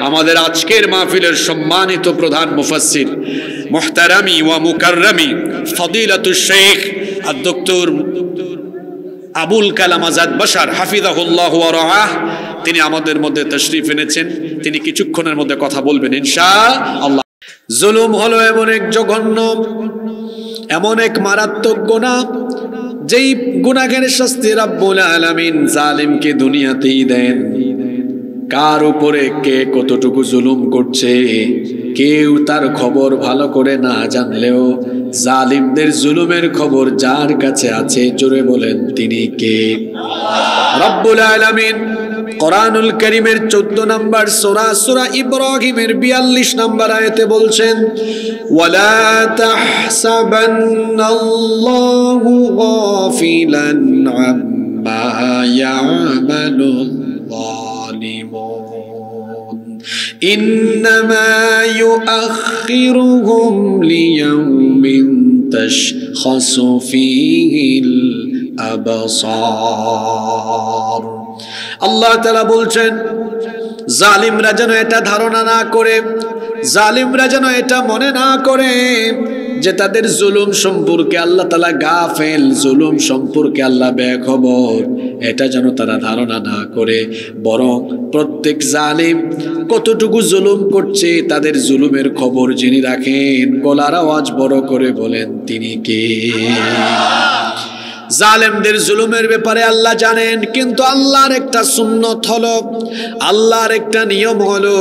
আমাদের আজকের মাহফিলের সম্মানিত প্রধান মুফাসসির মুহতারামি ওয়া মুকাররামি ফদিলাতুশ শেখ আদ-ডক্টর আবুল কালাম আজাদ বাশার হাফিজাহুল্লাহ ওয়া রাআহ, তিনি আমাদের মধ্যে তাশরীফ এনেছেন। তিনি কিছুক্ষণের মধ্যে কথা বলবেন ইনশাআল্লাহ। জুলুম হলো এমন এক জঘন্য, এমন এক মারাত্মক গুনাহ, যেই গুনাহের শাস্তি রাব্বুল আলামিন জালিমকে দুনিয়াতেই দেন। কার উপরে কে কতটুকু জুলুম করছে কেউ তার খবর ভালো করে না জানলেও জালিমদের জুলুমের খবর যার কাছে আছে, জোরে বলেন তিনি কে? রব্বুল আলামিন কোরআনুল কারীমের 14 নম্বর সূরা সূরা ইব্রাহিমের 42 নম্বর আয়াতে বলছেন, ওয়ালা তাহসাবান্নাল্লাহু গাফিলান আম্মা ইয়ামালুল যালিমুন ইন্নামা ইউআখিরুহুম লিয়াউমিন তাশখাসু ফীহিল আবসার। আল্লাহ তাআলা বলছেন, জালিমরা যেন এটা ধারণা না করে, জালিমরা যেন এটা মনে না করে যে তাদের জুলুম সম্পর্কে আল্লাহ তাআলা গাফেল, জুলুম সম্পর্কে আল্লাহ বেখবর, এটা যেন তারা ধারণা না করে, বরং প্রত্যেক জালিম কতটুকু জুলুম করছে তাদের জুলুমের খবর যিনি রাখেন, গলার আওয়াজ বড় করে বলেন তিনি কে? জালেমদের জুলুমের ব্যাপারে আল্লাহ জানেন, কিন্তু আল্লাহর একটা সুন্নত হলো, আল্লাহর একটা নিয়ম হলো,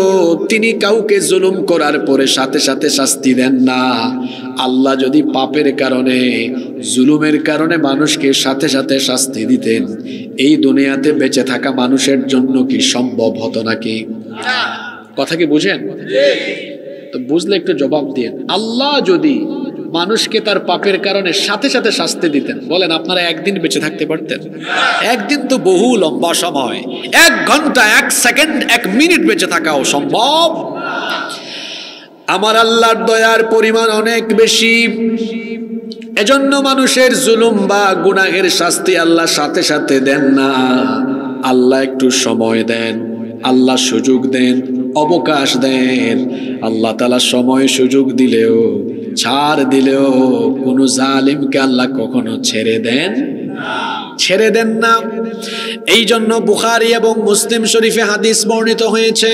তিনি কাউকে জুলুম করার পরে সাথে সাথে শাস্তি দেন না। আল্লাহ যদি পাপের কারণে, জুলুমের কারণে মানুষকে সাথে সাথে শাস্তি দিতেন, এই দুনিয়াতে বেঁচে থাকা মানুষের জন্য কি সম্ভব হতো নাকি? কথা কি বুঝেন? তো বুঝলে একটু জবাব দিয়েন। আল্লাহ যদি মানুষকে তার পাপের কারণে সাথে সাথে শাস্তি দিতেন, বলেন আপনারা একদিন বেঁচে থাকতে পারতেন? একদিন তো বহু লম্বা সময়, 1 ঘন্টা, 1 সেকেন্ড, 1 মিনিট বেঁচে থাকাও সম্ভব। আমার আল্লাহর দয়ার পরিমাণ অনেক বেশি, এজন্য মানুষের জুলুম বা গুনাহের শাস্তি আল্লাহ সাথে সাথে দেন না। আল্লাহ একটু সময় দেন, আল্লাহ সুযোগ দেন, অবকাশ দেন। আল্লাহ তাআলা সময় সুযোগ দিলেও, ছাড় দিলেও কোনো জালিমকে আল্লাহ কখনো ছেড়ে দেন না। এই জন্য বুখারী এবং মুসলিম শরীফে হাদিস বর্ণিত হয়েছে।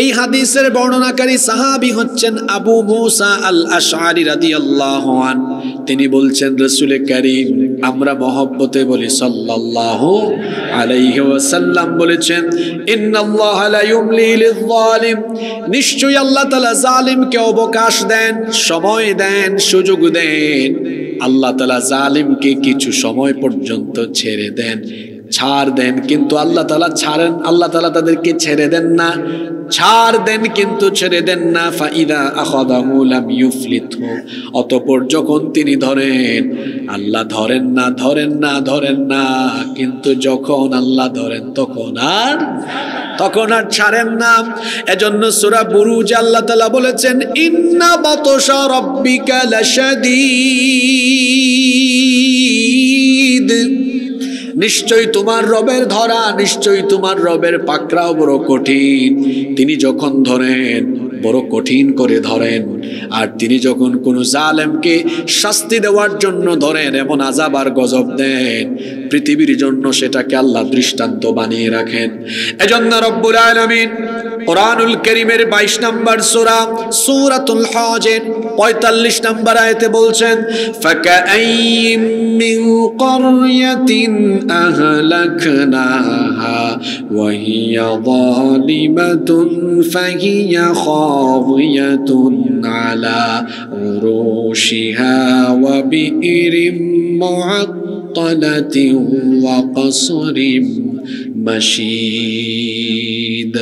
এই হাদিসের বর্ণনাকারী সাহাবী হচ্ছেন আবু মুসা আল আশআরী রাদিয়াল্লাহু আনহু। তিনি বলছেন, রাসূল কারীম, আমরা মহব্বতে বলি সাল্লাল্লাহু আলাইহি ওয়াসাল্লাম বলেছেন, ইন্নাল্লাহা লা ইউমলি লিয-যালিম, নিশ্চয়ই আল্লাহ তাআলা জালিমকে অবকাশ দেন, সময় দেন, সুযোগ দেন। আল্লাহ তাআলা জালিমকে কিছু সময় পর্যন্ত ছেড়ে দেন, ছাড় দেন, কিন্তু আল্লাহ তাআলা ছাড়েন, আল্লাহ তাআলা তাদেরকে ছেড়ে দেন না। ছাড় দেন কিন্তু ছেড়ে দেন না। ফাইদা আখাযাহু লাম ইউফলিতহু, অতঃপর যখন তিনি ধরেন, আল্লাহ ধরেন না, কিন্তু যখন আল্লাহ ধরেন তখন আর ছাড়েন না। এজন্য সূরা বুরুজ আল্লাহ তাআলা বলেছেন, ইন্না বাতশা রাব্বিকা লাশাদীদ, নিশ্চয়ই তোমার রবের ধরা, নিশ্চয়ই তোমার রবের পাকড়াও বড় কঠিন। তিনি যখন ধরেন বড় কঠিন করে ধরেন, আর তিনি যখন কোনো জালেমকে শাস্তি দেওয়ার জন্য ধরেন, এমন আযাব আর গজব দেন, পৃথিবীর জন্য সেটাকে আল্লাহ দৃষ্টান্ত বানিয়ে রাখেন। এজন্য রব্বুল আলামিন কোরআনুল কারীমের 22 নম্বর সূরা সূরাতুল হজের 45 নম্বর আয়াতে বলছেন, ফাকাআইয়িম মিন ক্বরয়াতিন আহলাকনাহা ওয়া হিয়া যালিমাতুন ফাহিয়া খাওয়িয়াতুন আলা উরুশিহা ওয়া বিইরিম মুআত্তালাতিন ওয়া কসরিম মাশীদ।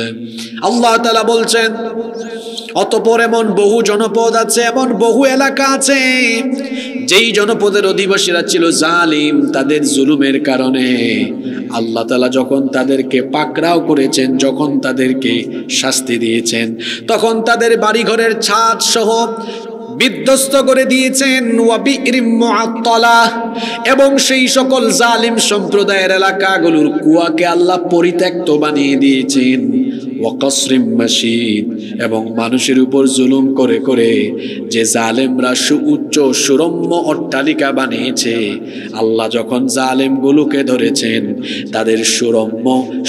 আল্লাহ তাআলা বলছেন, অতঃপর এমন বহু জনপদ আছে, এমন বহু এলাকা আছে, যেই জনপদের অধিবাসীরা ছিল জালিম। তাদের জুলুমের কারণে আল্লাহ তাআলা যখন তাদেরকে পাকড়াও করেছেন, যখন তাদেরকে শাস্তি দিয়েছেন, তখন তাদের বাড়িঘরের ছাদ সহ বিধ্বস্ত করে দিয়েছেন। ওয়া বিইরিম মুআত্তালা, এবং সেই সকল জালিম সম্প্রদায়ের এলাকাগুলোর কুয়াকে আল্লাহ পরিত্যক্ত বানিয়ে দিয়েছেন। ওয়া কসরিম মাশিদ, এবং মানুষের উপর জুলুম করে করে যে জালেমরা সুউচ্চ সুরম্য অট্টালিকা বানিয়েছে, আল্লাহ যখন জালেমগুলোকে ধরেছেন তাদের সুরম্য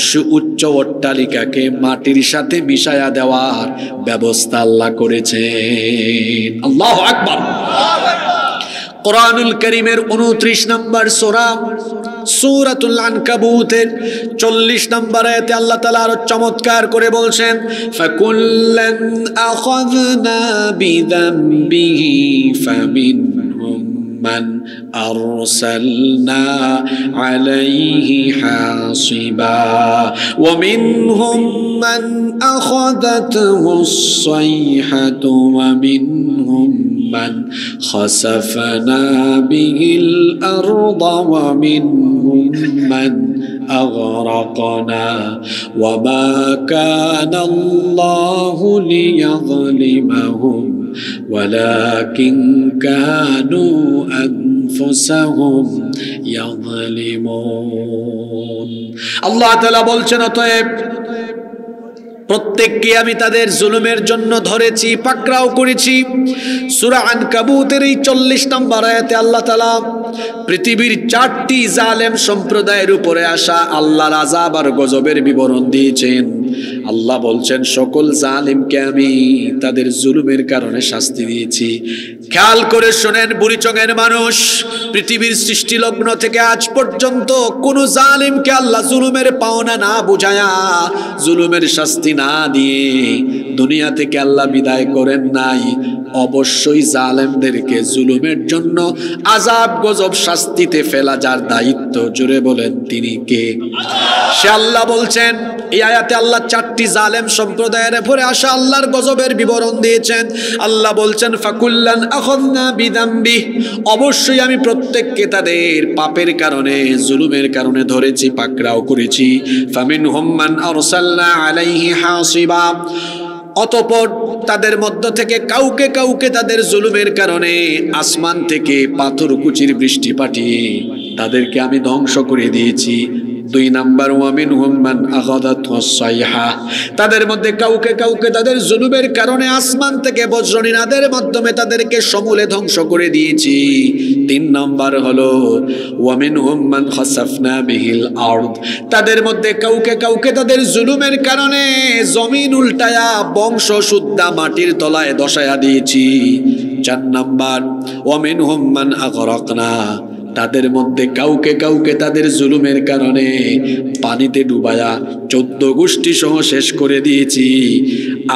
সুউচ্চ অট্টালিকাকে মাটির সাথে মিশায়া দেওয়ার ব্যবস্থা আল্লাহ করেছেন। আল্লাহু আকবার। কোরআনুল কারীমের 29 নম্বর সূরা সূরাতুল আনকাবুতের 40 নম্বর আয়াতে আল্লাহ তাআলা আরো চমৎকার করে বলছেন, ফাকুল্লান আখাযনা বিযামবিহি ফামিনহুম মান আরসালনা আলাইহি হাসিবা ওয়া মিনহুম মান আখাযাতহুস সাইহাতু ওয়া মিনহুম من خسفنا به الأرض ومنهم من أغرقنا وما كان الله ليظلمهم ولكن كانوا أنفسهم يظلمون। الله تعالى বলছেন, অতএব প্রত্যেককে আমি তাদের জুলুমের জন্য ধরেছি, পাকড়াও করেছি। সূরা আনকাবুতের এই 40 নম্বর আয়াতে আল্লাহ তাআলা পৃথিবীর 4টি জালেম সম্প্রদায়ের উপরে আসা আল্লাহর আযাব আর গজবের বিবরণ দিয়েছেন। আল্লাহ বলছেন, সকল জালিমকে আমি তাদের জুলুমের কারণে শাস্তি দিয়েছি। খেয়াল করে শোনেন বুড়িচঙের মানুষ, পৃথিবীর সৃষ্টি লগ্ন থেকে আজ পর্যন্ত কোন জালিমকে আল্লাহ জুলুমের পাওনা না বুঝায়া, জুলুমের শাস্তি না দিয়ে দুনিয়া থেকে আল্লাহ বিদায় করেন নাই। অবশ্যই জালেমদেরকে জুলুমের জন্য আযাব গজব শাস্তিতে ফেলা যার দায়িত্ব, জোরে বলেন তিনি কে? সে আল্লাহ বলছেন। এই আয়াতে আল্লাহ 4টি জালেম সম্প্রদায়ের উপরে আসা আল্লাহর গজবের বিবরণ দিয়েছেন। আল্লাহ বলছেন, ফাকুল্লান আখাযনা বিযামবি, অবশ্যই আমি প্রত্যেককে তাদের পাপের কারণে জুলুমের কারণে ধরেছি, পাকড়াও করেছি। ফামিনহুম মান আরসালনা আলাইহি হাসিবা, অতঃপর তাদের মধ্য থেকে কাউকে কাউকে তাদের জুলুমের কারণে আসমান থেকে পাথরকুচির বৃষ্টি পাঠিয়ে তাদেরকে আমি ধ্বংস করে দিয়েছি। 2 নাম্বার, ওয়ামিনহুম মান আখাযাতহুস সাইহা, তাদের মধ্যে কাউকে কাউকে তাদের জুলুমের কারণে আসমান থেকে বজ্রনিনাদের মাধ্যমে তাদেরকে সমূলে ধ্বংস করে দিয়েছি। 3 নাম্বার হলো ওয়ামিনহুম মান খাসাফনা বিহিল আরদ, তাদের মধ্যে কাউকে কাউকে তাদের জুলুমের কারণে জমিন উল্টায়া বংশ শুদ্ধা মাটির তলায় দশায়া দিয়েছি। 4 নাম্বার, ওয়ামিনহুম মান আগরাকনা, তাদের মধ্যে কাউকে কাউকে তাদের জুলুমের কারণে পানিতে ডুবায়া 14 গোষ্ঠী সহ শেষ করে দিয়েছি।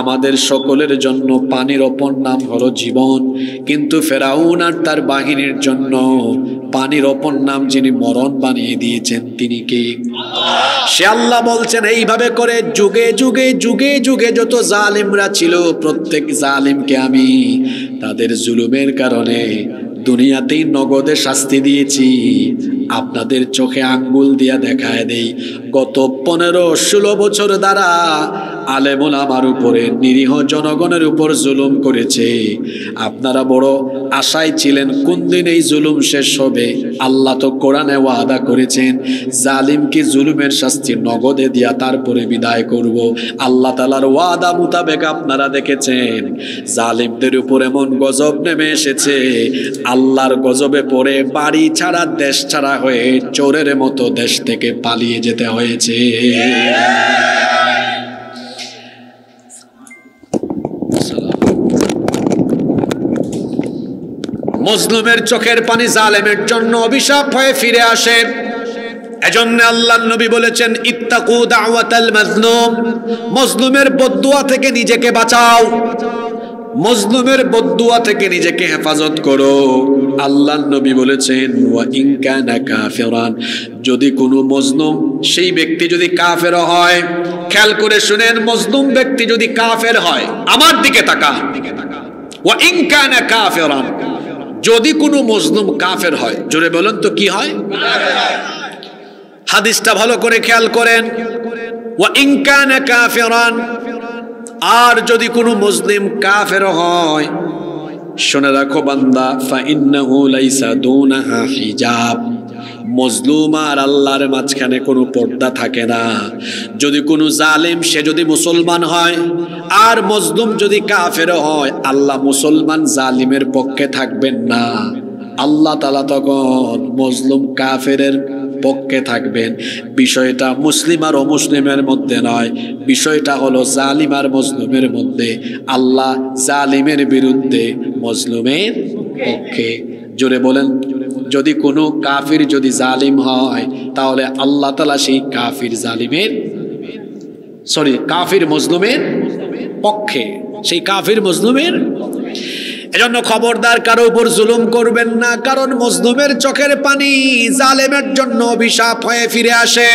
আমাদের সকলের জন্য পানির অপর নাম হলো জীবন, কিন্তু ফেরাউন আর তার বাহিনীর জন্য পানির অপর নাম যিনি মরণ বানিয়ে দিয়েছেন তিনি কে? সে আল্লাহ বলছেন, এইভাবে করে যুগে যুগে যুগে যুগে যত জালিমরা ছিল, প্রত্যেক জালিমকে আমি তাদের জুলুমের কারণে দুনিয়াতেই নগদে শাস্তি দিয়েছি। আপনাদের চোখে আঙ্গুল দিয়া দেখায় দেই, গত 15-16 বছর দ্বারা আলেম ওলামার উপরে, নিরীহ জনগণের উপর জুলুম করেছে। আপনারা বড় আশায় ছিলেন কোন দিন এই জুলুম শেষ হবে। আল্লাহ তো কোরআনে ওয়াদা করেছেন, জালিমকে জুলুমের শাস্তি নগদে দিয়া তারপরে বিদায় করব। আল্লাহ তাআলার ওয়াদা মোতাবেক আপনারা দেখেছেন জালিমদের উপর এমন গজব নেমে এসেছে, আল্লাহর গজবে পড়ে বাড়ি ছাড়া দেশ ছাড়া হয়ে চোরের মতো দেশ থেকে পালিয়ে যেতে হয়েছে। মজলুমের চোখের পানি জালেমের জন্য অভিশাপ হয়ে ফিরে আসে। এজন্য আল্লাহর নবী বলেছেন, ইত্তাকু দাওয়াতাল মাজলুম, মজলুমের বদদুয়া থেকে নিজেকে বাঁচাও, মজলুমের বদদুয়া থেকে নিজেকে হেফাজত করো। আল্লাহর নবী বলেছেন, ওয়া ইন কানা কাফিরান, যদি কোনো মজলুম সেই ব্যক্তি যদি কাফের হয়, খেয়াল করে শুনেন, মজলুম ব্যক্তি যদি কাফের হয়, আমার দিকে তাকান, ওয়া ইন কানা কাফিরান, যদি কোনো মজলুম কাফের হয়, জোরে বলেন তো কি হয়? হাদিসটা ভালো করে খেয়াল করেন, ওয়া ইন কানা কাফিরান, আর যদি কোনো মুসলিম কাফের হয়, শুনে রাখো বান্দা, ফাইন্নাহু লাইসা দুনাহা হিজাব, মজলুম আর আল্লাহর মাঝখানে কোনো পর্দা থাকে না। যদি কোনো জালেম সে যদি মুসলমান হয় আর মজলুম যদি কাফের হয়, আল্লাহ মুসলমান জালিমের পক্ষে থাকবেন না, আল্লাহ তাআলা তখন মজলুম কাফেরের পক্ষে থাকবেন। বিষয়টা মুসলিম আর অমুসলিমের মধ্যে নয়, বিষয়টা হলো জালিম আর মজলুমের মধ্যে। আল্লাহ জালিমের বিরুদ্ধে, মজলুমের পক্ষে। জোরে বলেন, যদি কোনো কাফির যদি জালিম হয় তাহলে আল্লাহ তাআলা সেই কাফির জালিমের কাফির মজলুমের পক্ষে, সেই কাফির মজলুমের। এজন্য খবরদার কারো উপর জুলুম করবেন না, কারণ মজলুমের চোখের পানি জালেমের জন্য অভিশাপ হয়ে ফিরে আসে।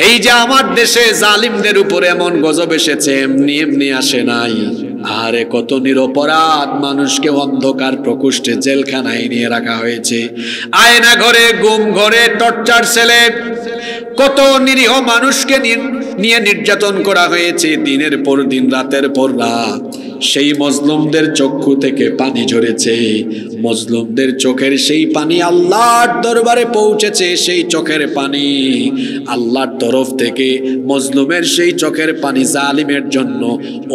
এই যে আমার দেশে জালিমদের উপরে এমন গজব এসেছে, এমনি এমনি আসে নাই। আরে কত নিরপরাধ মানুষকে অন্ধকার প্রকোষ্ঠে জেলখানায় নিয়ে রাখা হয়েছে, আয়না ঘরে, গুম ঘরে, টর্চার সেলে কত নিরীহ মানুষকে নিয়ে নির্যাতন করা হয়েছে দিনের পর দিন, রাতের পর রাত। সেই মজলুমদের চক্ষু থেকে পানি ঝরেছে, মজলুমদের চোখের সেই পানি আল্লাহর দরবারে পৌঁছেছে। সেই চোখের পানি আল্লাহর তরফ থেকে মজলুমের সেই চোখের পানি জালিমের জন্য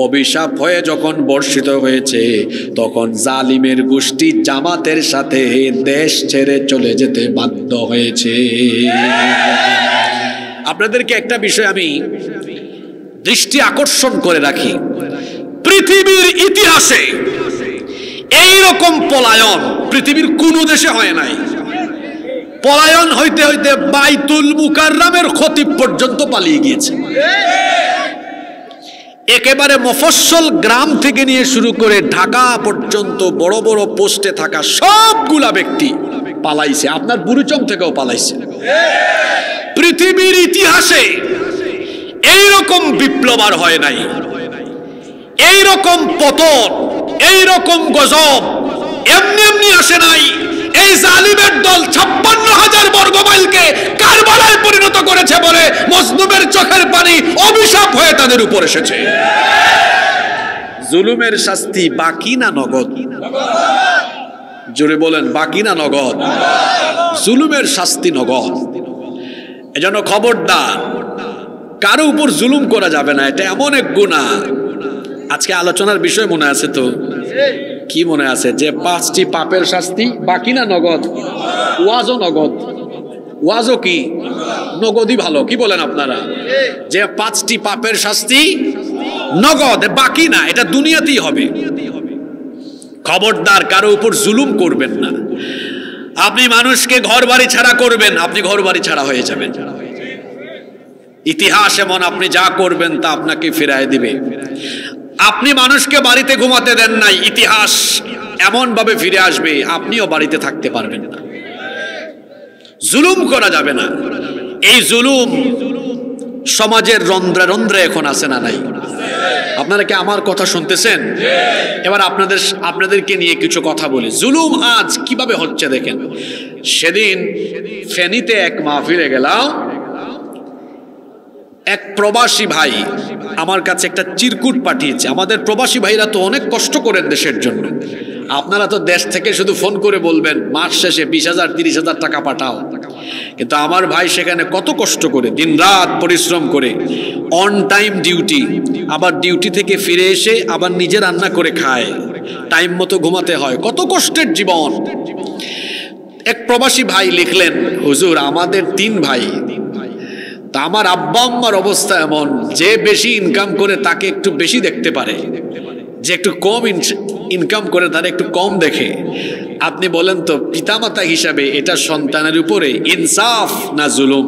অভিশাপ হয়ে যখন বর্ষিত হয়েছে, তখন জালিমের গোষ্ঠী জামাতের সাথে দেশ ছেড়ে চলে যেতে বাধ্য হয়েছে। আপনাদেরকে একটা বিষয় আমি দৃষ্টি আকর্ষণ করে রাখি, পৃথিবীর ইতিহাসে এই রকম পলায়ন পৃথিবীর কোন দেশে হয় নাই। পলায়ন হইতে হইতে বাইতুল মুকাররমের খতিব পর্যন্ত পালিয়ে গিয়েছে। একেবারে মফস্বল গ্রাম থেকে নিয়ে শুরু করে ঢাকা পর্যন্ত বড় বড় পোস্টে থাকা সবগুলা ব্যক্তি পালাইছে, আপনার বুড়িচং থেকেও পালাইছে। পৃথিবীর ইতিহাসে এই রকম বিপ্লব আর হয় নাই, এই রকম পতন, এই রকম গজব এমনি এমনি আসে নাই। এই জালিমের দল 56,000 বর্গমাইলকে কারবালায় পরিণত করেছে বলে মজলুমের চোখের পানি অভিশাপ হয়ে তাদের উপর এসেছে। জুলুমের শাস্তি বাকি না নগদ? জোরে বলেন, বাকি না নগদ? জুলুমের শাস্তি নগদ। এজন্য খবরদার, কারো উপর জুলুম করা যাবে না, এটা এমন এক গুনাহ। আজকে আলোচনার বিষয় মনে আছে তো? কি মনে আছে? যে 5টি পাপের শাস্তি বাকি না নগদ? ওয়াজও নগদ। ওয়াজও কি নগদই ভালো, কি বলেন আপনারা? যে 5টি পাপের শাস্তি নগদ, বাকি না, এটা দুনিয়াতেই হবে। খবরদার কারো উপর জুলুম করবেন না। আপনি মানুষকে ঘর বাড়ি ছাড়া করবেন, আপনি ঘর বাড়ি ছাড়া হয়ে যাবেন। ইতিহাস এমন, আপনি যা করবেন তা আপনাকে ফিরায় দিবে। আপনি মানুষকে বাড়িতে ঘুমাতে দেন নাই, ইতিহাস এমন ভাবে ফিরে আসবে আপনিও বাড়িতে থাকতে পারবেন না। জুলুম করা যাবে না। এই জুলুম সমাজের রন্ধ্রে রন্ধ্রে এখন আছে না নাই? আপনারা কি আমার কথা শুনতেছেন? এবার আপনাদেরকে নিয়ে কিছু কথা বলি। জুলুম আজ কিভাবে হচ্ছে দেখেন। সেদিন ফেনীতে এক মাহফিলে গেলাম, এক প্রবাসী ভাই আমার কাছে একটা চিরকুট পাঠিয়েছে। আমাদের প্রবাসী ভাইরা তো অনেক কষ্ট করেন দেশের জন্য। আপনারা তো দেশ থেকে শুধু ফোন করে বলবেন মাস শেষে 20,000 30,000 টাকা পাঠাও, কিন্তু আমার ভাই সেখানে কত কষ্ট করে দিন রাত পরিশ্রম করে, অন টাইম ডিউটি, আবার ডিউটি থেকে ফিরে এসে আবার নিজে রান্না করে খায়, টাইম মতো ঘুমাতে হয়, কত কষ্টের জীবন। এক প্রবাসী ভাই লিখলেন, হুজুর আমাদের 3 ভাই, তা আমার আব্বা আম্মার অবস্থা এমন, যে বেশি ইনকাম করে তাকে একটু বেশি দেখতে পারে, যে একটু কম ইনকাম করে তারা একটু কম দেখে। আপনি বলেন তো পিতামাতা হিসাবে এটা সন্তানের উপরে ইনসাফ না জুলুম?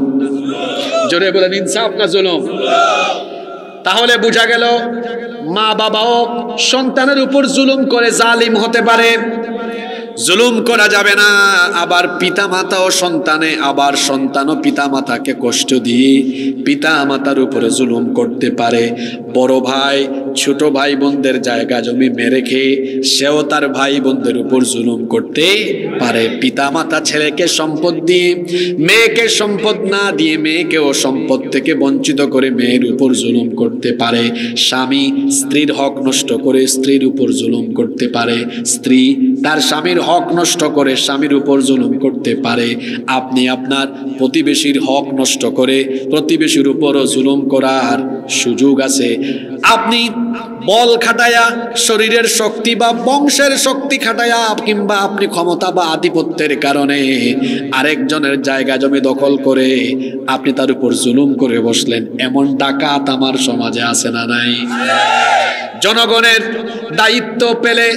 জোরে বলেন, ইনসাফ না জুলুম? তাহলে বোঝা গেল মা বাবাও সন্তানের উপর জুলুম করে জালিম হতে পারে। জুলুম করা যাবে না। আবার পিতামাতা ও সন্তানে, আবার সন্তান ও পিতামাতাকে কষ্ট দিয়ে পিতামাতার উপরে জুলুম করতে পারে। বড় ভাই ছোট ভাই বোনদের জায়গা জমি মেরে খেয়ে সেও তার ভাই বোনদের উপর জুলুম করতে পারে। পিতা মাতা ছেলেকে সম্পদ দিয়ে মেয়েকে সম্পদ না দিয়ে মেয়েকেও সম্পদ থেকে বঞ্চিত করে মেয়ের উপর জুলুম করতে পারে। স্বামী স্ত্রীর হক নষ্ট করে স্ত্রীর উপর জুলুম করতে পারে। স্ত্রী তার স্বামীর হক নষ্ট করে স্বামীর উপর জুলুম করতে পারে। আপনি আপনার প্রতিবেশীর হক নষ্ট করে প্রতিবেশীর উপরও জুলুম করার সুযোগ আছে। আপনি বল খাটায়া শরীরের শক্তি বা বংশের শক্তি খাটায়া কিংবা আপনি ক্ষমতা বা আধিপত্যের কারণে আরেকজনের জায়গা জমি দখল করে আপনি তার উপর জুলুম করে বসলেন। এমন ডাকাত আমার সমাজে আছে না নাই? জনগণের দায়িত্ব পেলে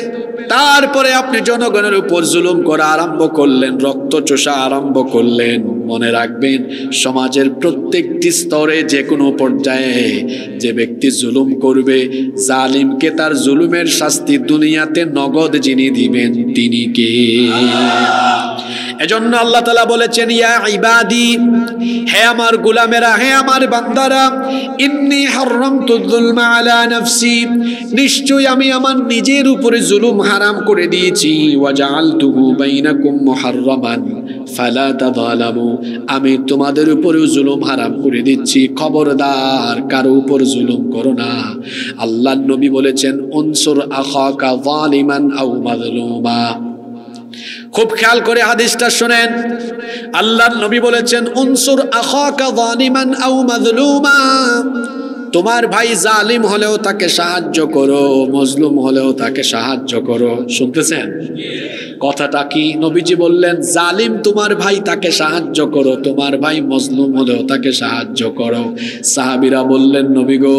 তারপরে আপনি জনগণের উপর জুলুম করা আরম্ভ করলেন, রক্ত চোষা আরম্ভ করলেন। মনে রাখবেন, সমাজের প্রত্যেকটি স্তরে যে কোনো পর্যায়ে যে ব্যক্তি জুলুম করবে, জালিমকে তার জুলুমের শাস্তি দুনিয়াতে নগদ যিনি দিবেন তিনি কে? এজন্য আল্লাহ তাআলা বলেছেন, ইয়া ইবাদি, হে আমার গোলামেরা, হে আমার বান্দারা, ইন্নী হারামতু যুলমা আলা নাফসি, নিশ্চয় আমি আমার নিজের উপরে জুলুম হারাম করে দিয়েছি। ওয়া জাআলতুহু বাইনাকুম মুহাররামান ফালা তাযালামু, আমি তোমাদের উপরেও জুলুম হারাম করে দিচ্ছি, খবরদার কারো উপর জুলুম করো না। আল্লাহর নবী বলেছেন, উনসুর আখাকা যালিমান আও মাজলুমা। খুব খেয়াল করে হাদিসটা শুনেন। আল্লাহর নবী বলেছেন, উনসুর আখাকা যালিমান আও মাজলুমা, তোমার ভাই জালিম হলেও তাকে সাহায্য করো, মজলুম হলেও তাকে সাহায্য করো। শুনতেছেন কথাটা কি? নবীজি বললেন, জালিম তোমার ভাই, তাকে সাহায্য করো, তোমার ভাই মজলুম হলেও তাকে সাহায্য করো। সাহাবীরা বললেন, নবী গো,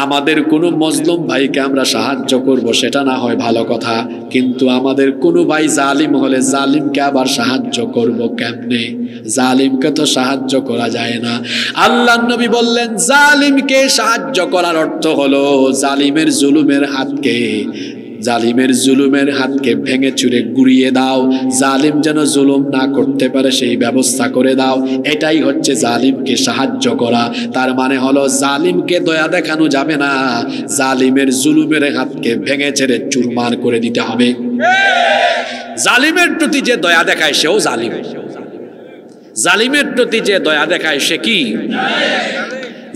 আমাদের কোনো মজলুম ভাইকে আমরা সাহায্য করব সেটা না হয় ভালো কথা, কিন্তু আমাদের কোনো ভাই জালিম হলে জালিমকে আবার সাহায্য করব কেমনে? জালিমকে তো সাহায্য করা যায় না। আল্লাহর নবী বললেন, জালিমকে সাহায্য করার অর্থ হলো জালিমের জুলুমের হাতকে ভেঙে চুরে গুড়িয়ে দাও, জালিম যেন জুলুম না করতে পারে সেই ব্যবস্থা করে দাও। এটাই হচ্ছে জালিমকে সাহায্য করা। তার মানে হলো জালিমকে দয়া দেখানো যাবে না, জালিমের জুলুমের হাতকে ভেঙে ছেড়ে চুরমার করে দিতে হবে। জালিমের প্রতি যে দয়া দেখায় সেও জালিম, জালিমের প্রতি যে দয়া দেখায় সে কি?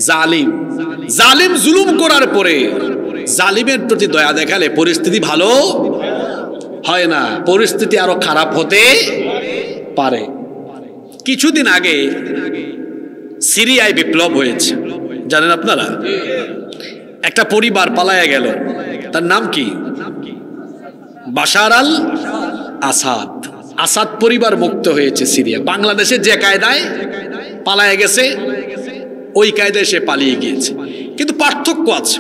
জালিম। জালিম জুলুম করার পরে জালিমের প্রতি দয়া দেখালে পরিস্থিতি ভালো হয় না, পরিস্থিতি আরো খারাপ হতে পারে। কিছুদিন আগে সিরিয়ায় বিপ্লব হয়েছে, জানেন আপনারা? একটা পরিবার পালায়া গেল, তার নাম কি? বাশার আল আসাদ। আসাদ পরিবার মুক্ত হয়েছে সিরিয়া। বাংলাদেশে যে কায়দায় পালায়া গেছে ওই কায়দায় সে পালিয়ে গিয়েছে, কিন্তু পার্থক্য আছে।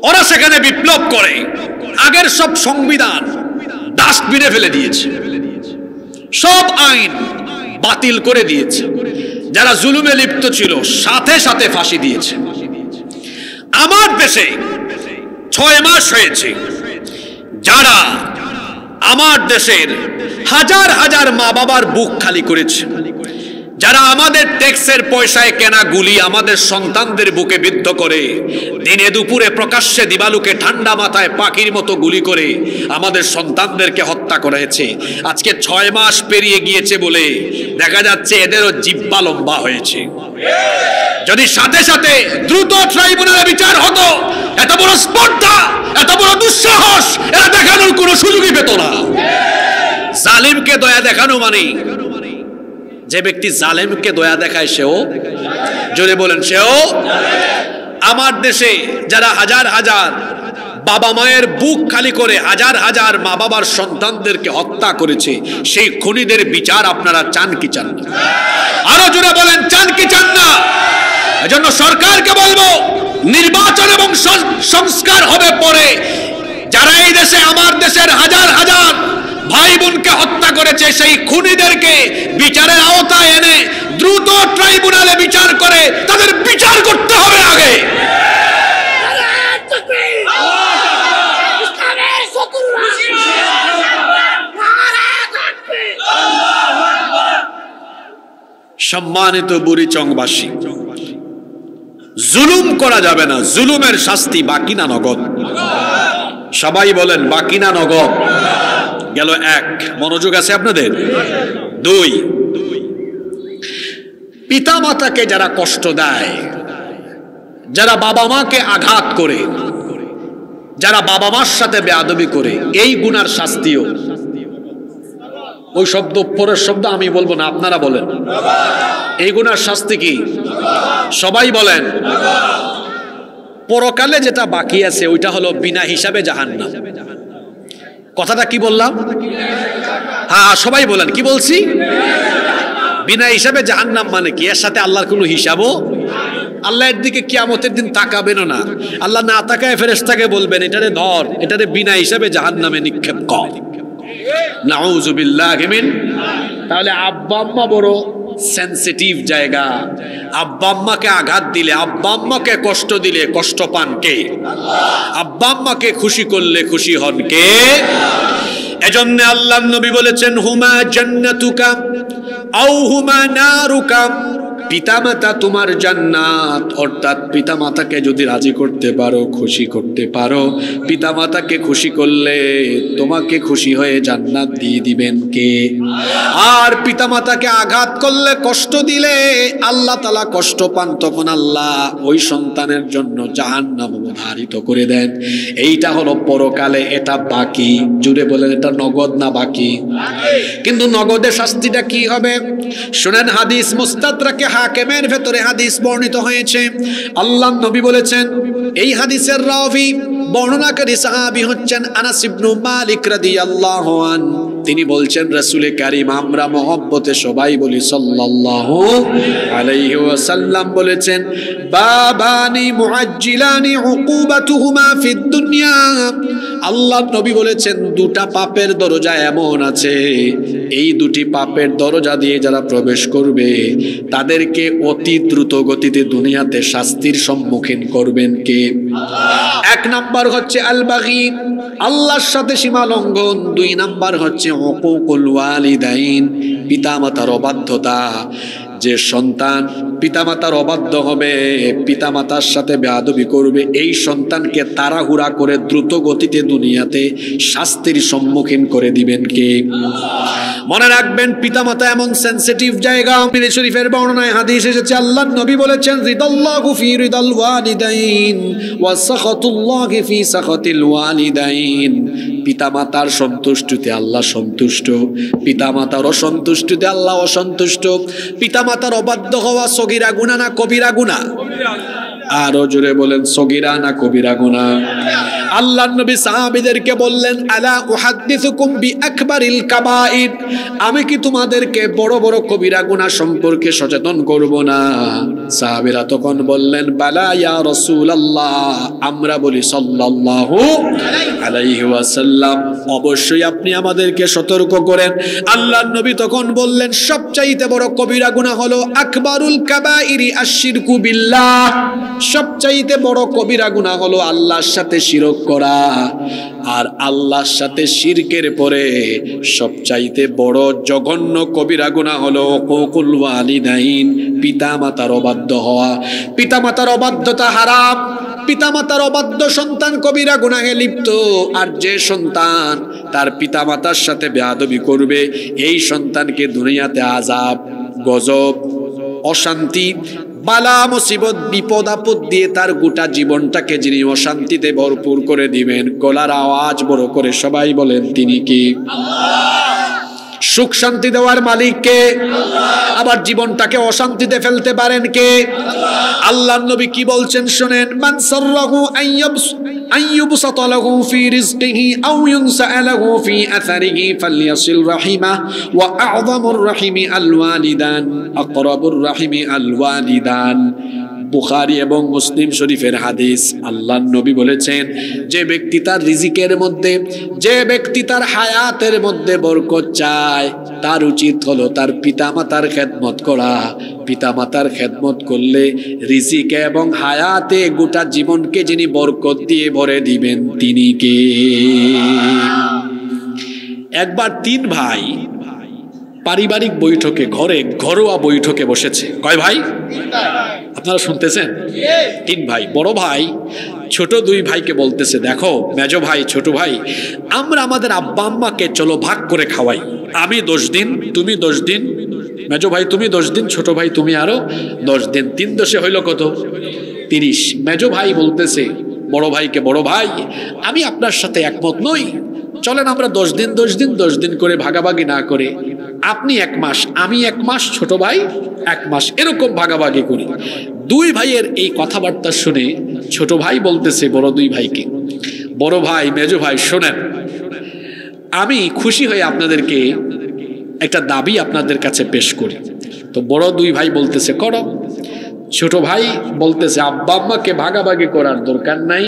ওরা সেখানে বিপ্লব করে আগের সব সংবিধান ডাস্টবিনে ফেলে দিয়েছে, সব আইন বাতিল করে দিয়েছে, যারা জুলুমে লিপ্ত ছিল সাথে সাথে ফাঁসি দিয়েছে। আমার দেশে 6 মাস হয়েছে যারা আমার দেশের হাজার হাজার মা বাবার বুক খালি করেছে, যারা আমাদের ট্যাক্সের পয়সায় কেনা গুলি আমাদের সন্তানদের বুকে বিদ্ধ করে, দিনে দুপুরে প্রকাশ্যে দিবালুকে ঠান্ডা মাথায় পাখির মতো গুলি করে আমাদের সন্তানদেরকে হত্যা করেছে। আজকে 6 মাস পেরিয়ে গিয়েছে বলে দেখা যাচ্ছে এদেরও জিহ্বা লম্বা হয়েছে। যদি সাথে সাথে দ্রুত ট্রাইব্যুনালে বিচার হতো, এত বড় স্পর্ধা, এত বড় দুঃসাহস এরা দেখানোর কোনো সুযোগই পেত না। জালিমকে দয়া দেখানো মানে, যে ব্যক্তি জালেমকে দয়া দেখায় সেও, জোরে বলেন, সেও। আমার দেশে যারা হাজার হাজার বাবা মায়ের বুক খালি করে হাজার হাজার মা বাবার সন্তানদেরকে হত্যা করেছে, সেই খুনিদের বিচার আপনারা চান কি চান না? আরো জোরে বলেন, চান কি চান না? এজন্য সরকারকে বলবো, নির্বাচন এবং সংস্কার হবে পরে, যারা এই দেশে আমার দেশের হাজার হাজার ভাই বোনকে হত্যা করেছে সেই খুনিদেরকে বিচারের আওতায় এনে দ্রুত ট্রাইব্যুনালে বিচার করে তাদের বিচার করতে হবে আগে। সম্মানিত বুড়িচংবাসী, জুলুম করা যাবে না। জুলুমের শাস্তি বাকি না নগদ? সবাই বলেন বাকি না নগদ? গেল এক। মনোযোগ আছে আপনাদের? দুই, পিতা মাতাকে যারা কষ্ট দেয়, যারা বাবা মাকে আঘাত করে, যারা বাবা মার সাথে বেয়াদবি করে, এই গুনার শাস্তিও। ওই শব্দ পরের শব্দ আমি বলবো না, আপনারা বলেন। এই গুনার শাস্তি কি? সবাই বলেন। পরকালে যেটা বাকি আছে ওইটা হলো বিনা হিসাবে জাহান্নাম। কথাটা কি বললাম? হ্যাঁ সবাই বলেন, কি বলছি? বিনা হিসাবে জাহান্নাম মানে কি? এর সাথে আল্লাহর কোনো হিসাবও? আল্লাহর দিকে কিয়ামতের দিন তাকাবেন না। আল্লাহ না তাকায় ফেরেশতাকে বলবেন এটারে ধর, এটারে বিনা হিসাবে জাহান্নামে নিক্ষেপ কর। নাউযুবিল্লাহি মিন। তাহলে আব্বা আম্মা বড় সেনসিটিভ জায়গা। আব্বা আম্মাকে আঘাত দিলে, আব্বা আম্মাকে কষ্ট দিলে কষ্ট পান কে? আব্বা আম্মাকে খুশি করলে খুশি হন কে? এজন্য আল্লাহর নবী বলেছেন হুমা জান্নাতুকা আও হুমা নারুকা। পিতামাতা তোমার জান্নাত, অর্থাৎ পিতামাতাকে যদি রাজি করতে পারো, খুশি করতে পারো, পিতামাতাকে খুশি করলে তোমাকে খুশি হয়ে জান্নাত দিয়ে দিবেন কে? আর পিতামাতাকে আঘাত করলে, কষ্ট দিলে আল্লাহ তাআলা কষ্ট পান, তখন আল্লাহ ওই সন্তানের জন্য জাহান্নাম অবধারিত করে দেন। এইটা হলো পরকালে, এটা বাকি। জুড়ে বলেন এটা নগদ না বাকি? কিন্তু নগদের শাস্তিটা কি হবে শুনেন। হাদিস মুস্তাদরাকে হাকিমের ভেতরে হাদিস বর্ণিত হয়েছে। আল্লাহর নবী বলেছেন, এই হাদিসের রাবি বর্ণনাকারী সাহাবী হচ্ছেন আনাস ইবনে মালিক রাদিয়াল্লাহু আনহু। তিনি বলছেন রাসূল কারীম, আমরা মহব্বতে সবাই বলি সাল্লাল্লাহু আলাইহি ওয়াসাল্লাম বলেছেন, বাবানি মুআজ্জিলানি উকুবাতুহুমা ফিদ দুনিয়া। আল্লাহর নবী বলেছেন দুটা পাপের দরজা এমন আছে, এই দুটি পাপের দরজা দিয়ে যারা প্রবেশ করবে তাদেরকে অতি দ্রুত গতিতে দুনিয়াতে শাস্তির সম্মুখীন করবেন কে? এক নাম্বার হচ্ছে আল বাগী, আল্লাহর সাথে সীমা লঙ্ঘন। দুই নাম্বার হচ্ছে উকুকুল ওয়ালিদাইন, পিতামাতার অবাধ্যতা। যে সন্তান পিতামাতার অবাধ্য হবে, পিতামাতার সাথে বেয়াদবি করবে, এই সন্তানকে তাড়াহুড়া করে দ্রুত গতিতে দুনিয়াতে শাস্তির সম্মুখীন করে দিবেন কে? মনে রাখবেন পিতামাতা এমন সেনসিটিভ জায়গা। মিরে শরীফের বর্ণনায় হাদিস এসেছে, আল্লাহর নবী বলেছেন রিদাল্লাহু ফি রিদাল ওয়ালিদাইন ওয়া সাখাতুল্লাহি ফি সাখাতিল ওয়ালিদাইন। পিতামাতার সন্তুষ্টিতে আল্লাহ সন্তুষ্ট, পিতামাতার অসন্তুষ্টিতে আল্লাহ অসন্তুষ্ট। পিতামাতার অবাধ্য হওয়া সগীরা গুনাহ না কবিরা গুনাহ? আরো জোরে বলেন, সগীরা না কবিরা গুনাহ? আল্লাহর নবী সাহাবীদেরকে বললেন, আলা উহাদ্দিসুকুম বিআকবারিল কাবাইর, আমি কি তোমাদেরকে বড় বড় কবিরা গুনাহ সম্পর্কে সচেতন করব না? সাহাবীরা তখন বললেন, বালা ইয়া রাসূলুল্লাহ, আমরা বলি সাল্লাল্লাহু আলাইহি ওয়াসাল্লাম, অবশ্যই আপনি আমাদেরকে সতর্ক করেন। আল্লাহর নবী তখন বললেন, সবচাইতে বড় কবিরা গুনাহ হলো আকবারুল কাবাইরি আশশিরকু বিল্লাহ। সবচাইতে বড় কবিরা গুনাহ হলো আল্লাহর সাথে শিরক করা। আর আল্লাহর সাথে শিরকের পরে সবচাইতে বড় জঘন্য কবিরা গুনাহ হলো উকুকুল ওয়ালিদাইন, পিতামাতার অবাধ্য হওয়া। পিতামাতার অবাধ্যতা হারাম। পিতামাতার অবাধ্য সন্তান কবিরা গুনাহে লিপ্ত। আর যে সন্তান তার পিতামাতার সাথে বেয়াদবি করবে, এই সন্তানকে দুনিয়াতে আযাব, গজব, অশান্তি, বালা মুসিবত, বিপদ আপদ দিয়ে তার গোটা জীবনটাকে যিনি অশান্তিতে ভরপুর করে দিবেন, গলার আওয়াজ বড় করে সবাই বলেন তিনি কি? সুখ শান্তি দেওয়ার মালিক কে? আবার জীবনটাকে অশান্তিতে ফেলতে পারেন কে? আল্লাহর নবী কি বলছেন শুনেন, মান সাররাহু আইয়ুবসাতা লাহু ফি রিজকিহি আও ইউনসা লাহু ফি আসারিহি ফালইয়াসিল রাহিমা ওয়া আ'যামুর রাহিমি আল ওয়ালিদান আকরাবুর রাহিমি আল ওয়ালিদান। বুখারী এবং মুসলিম শরীফের হাদিস। আল্লাহর নবী বলেছেন, যে ব্যক্তি তার রিজিকের মধ্যে, যে ব্যক্তি তার হায়াতের মধ্যে বরকত চায়, তার উচিত হলো তার পিতামাতার খেদমত করা। পিতামাতার খেদমত করলে রিজিকে এবং হায়াতে গোটা জীবনকে যিনি বরকত দিয়ে ভরে দিবেন তিনি কে? একবার তিন ভাই পারিবারিক বৈঠকে, ঘরোয়া বৈঠকে বসেছে। কয় ভাই? আপনারা শুনতেছেন? 3 ভাই। বড় ভাই ছোট 2 ভাইকে বলতেছে, দেখো মেজো ভাই ছোট ভাই, আমরা আমাদের আব্বা আম্মাকে চলো ভাগ করে খাওয়াই। আমি 10 দিন, তুমি 10 দিন, মেজো ভাই তুমি 10 দিন, ছোট ভাই তুমি আরো 10 দিন। 3 10 হইল কত? 30। মেজো ভাই বলতেছে বড় ভাইকে, বড় ভাই আমি আপনার সাথে একমত নই, চলেন আমরা 10 দিন 10 দিন 10 দিন করে ভাগাভাগি না করে আপনি 1 মাস, আমি 1 মাস, ছোট ভাই 1 মাস, এরকম ভাগাভাগি করি। 2 ভাইয়ের এই কথাবার্তা শুনে ছোট ভাই বলতেছে বড় 2 ভাইকে, বড় ভাই মেজো ভাই শোনেন, আমি খুশি হয়ে আপনাদেরকে একটা দাবি আপনাদের কাছে পেশ করি। তো বড় 2 ভাই বলতেছে করো। ছোট ভাই বলতেছে আব্বা আম্মাকে ভাগাভাগি করার দরকার নাই,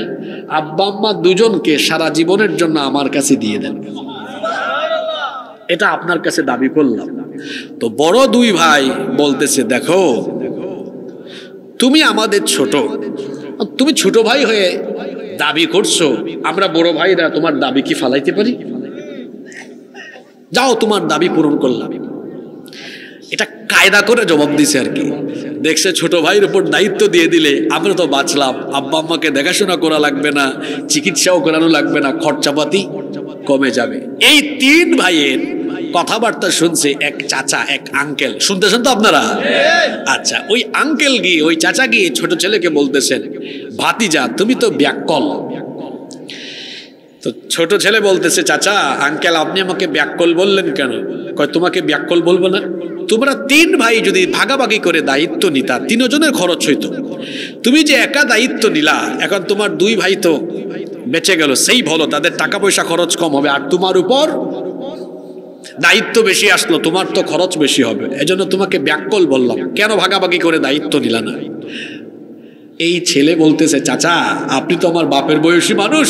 আব্বা আম্মা দুজনকে সারা জীবনের জন্য আমার কাছে দিয়ে দেন, এটা আপনার কাছে দাবি করলাম। তো বড় 2 ভাই বলতেছে দেখো তুমি আমাদের ছোট, তুমি ছোট ভাই হয়ে দাবি করছো, আমরা বড় ভাইরা তোমার দাবি কি ফালাইতে পারি? যাও তোমার দাবি পূরণ করলাম। এটা কায়দা করে জবাব দিছে আর কি। দেখছে ছোট ভাইয়ের উপর দায়িত্ব দিয়ে দিলে আমরা তো বাঁচলাম, আব্বা আম্মাকে দেখাশোনা করা লাগবে না, চিকিৎসাও করানো লাগবে না, খরচাপাতি কমে যাবে। এই 3 ভাইয়ের কথাবার্তা শুনছে এক চাচা, এক আঙ্কেল। শুনতেছেন তো আপনারা? আচ্ছা, ওই আঙ্কেল গিয়ে, ওই চাচা গিয়ে ছোট ছেলেকে বলতেছেন, ভাতিজা তুমি তো ব্যাককল। তো ছোট ছেলে বলতেছে, চাচা আঙ্কেল আপনি আমাকে ব্যাককল বললেন কেন? কয় তোমাকে ব্যাককল বলবো না, তোমরা 3 ভাই যদি ভাগাভাগি করে দায়িত্ব নিতা 3 জনের খরচ হইতো, তুমি যে একা দায়িত্ব নিলা, এখন তোমার 2 ভাই তো বেঁচে গেল, সেই ভালো, তাদের টাকা পয়সা খরচ কম হবে, আর তোমার উপর দায়িত্ব বেশি আসলো, তোমার তো খরচ বেশি হবে, এজন্য তোমাকে ব্যাককল বললাম, কেন ভাগাভাগি করে দায়িত্ব নিলা না? এই ছেলে বলতেছে, চাচা আপনি তো আমার বাপের বয়সী মানুষ,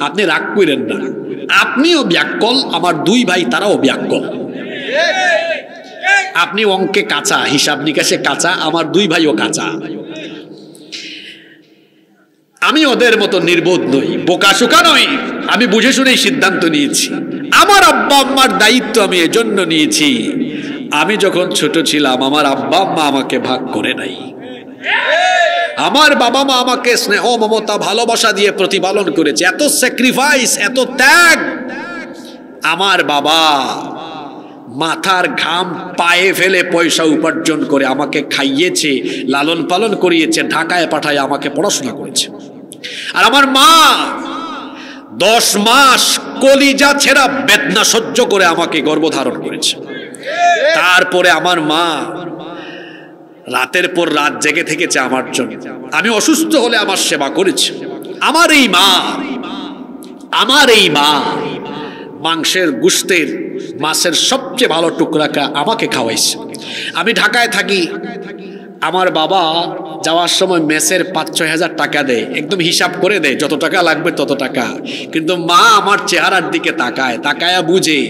আপনি রাগ করেন না, আপনিও ব্যাককল, আমার 2 ভাই তারাও ব্যাককল, আপনি অঙ্কে কাঁচা, হিসাব নিকাশে কাঁচা, আমার 2 ভাইও কাঁচা, আমি ওদের মতো নির্বোধ নই, বোকাশোকা নই, আমি বুঝে শুনেই সিদ্ধান্ত নিয়েছি, আমার আব্বা আম্মার দায়িত্ব আমি এজন্য নিয়েছি, আমি যখন ছোট ছিলাম আমার আব্বা আম্মা আমাকে ভাগ করে নাই, আমার বাবা মা আমাকে স্নেহ মমতা ভালোবাসা দিয়ে প্রতিপালন করেছে, এত স্যাক্রিফাইস, এত ত্যাগ, আমার বাবা মাথার ঘাম পায়ে ফেলে পয়সা উপার্জন করে আমাকে খাইয়েছে, লালন পালন করিয়েছে, ঢাকায় পাঠায় আমাকে পড়াশোনা করেছে, আর আমার মা 10 মাস কলিজা ছেঁড়া বেদনা সহ্য করে আমাকে গর্ভধারণ করেছে, তারপরে আমার মা রাতের পর রাত জেগে থেকেছে আমার জন্য, আমি অসুস্থ হলে আমার সেবা করেছে, আমার এই মা মাংসের গোশতের মাছের সবচেয়ে ভালো টুকরাটা আমাকে খাওয়াইছে, আমি ঢাকায় থাকি, আমার বাবা যাওয়ার সময় মেসের 5-6 হাজার টাকা দেয়, একদম হিসাব করে দেয় যত টাকা লাগবে তত টাকা, কিন্তু মা আমার চেহারার দিকে তাকায়া বুঝে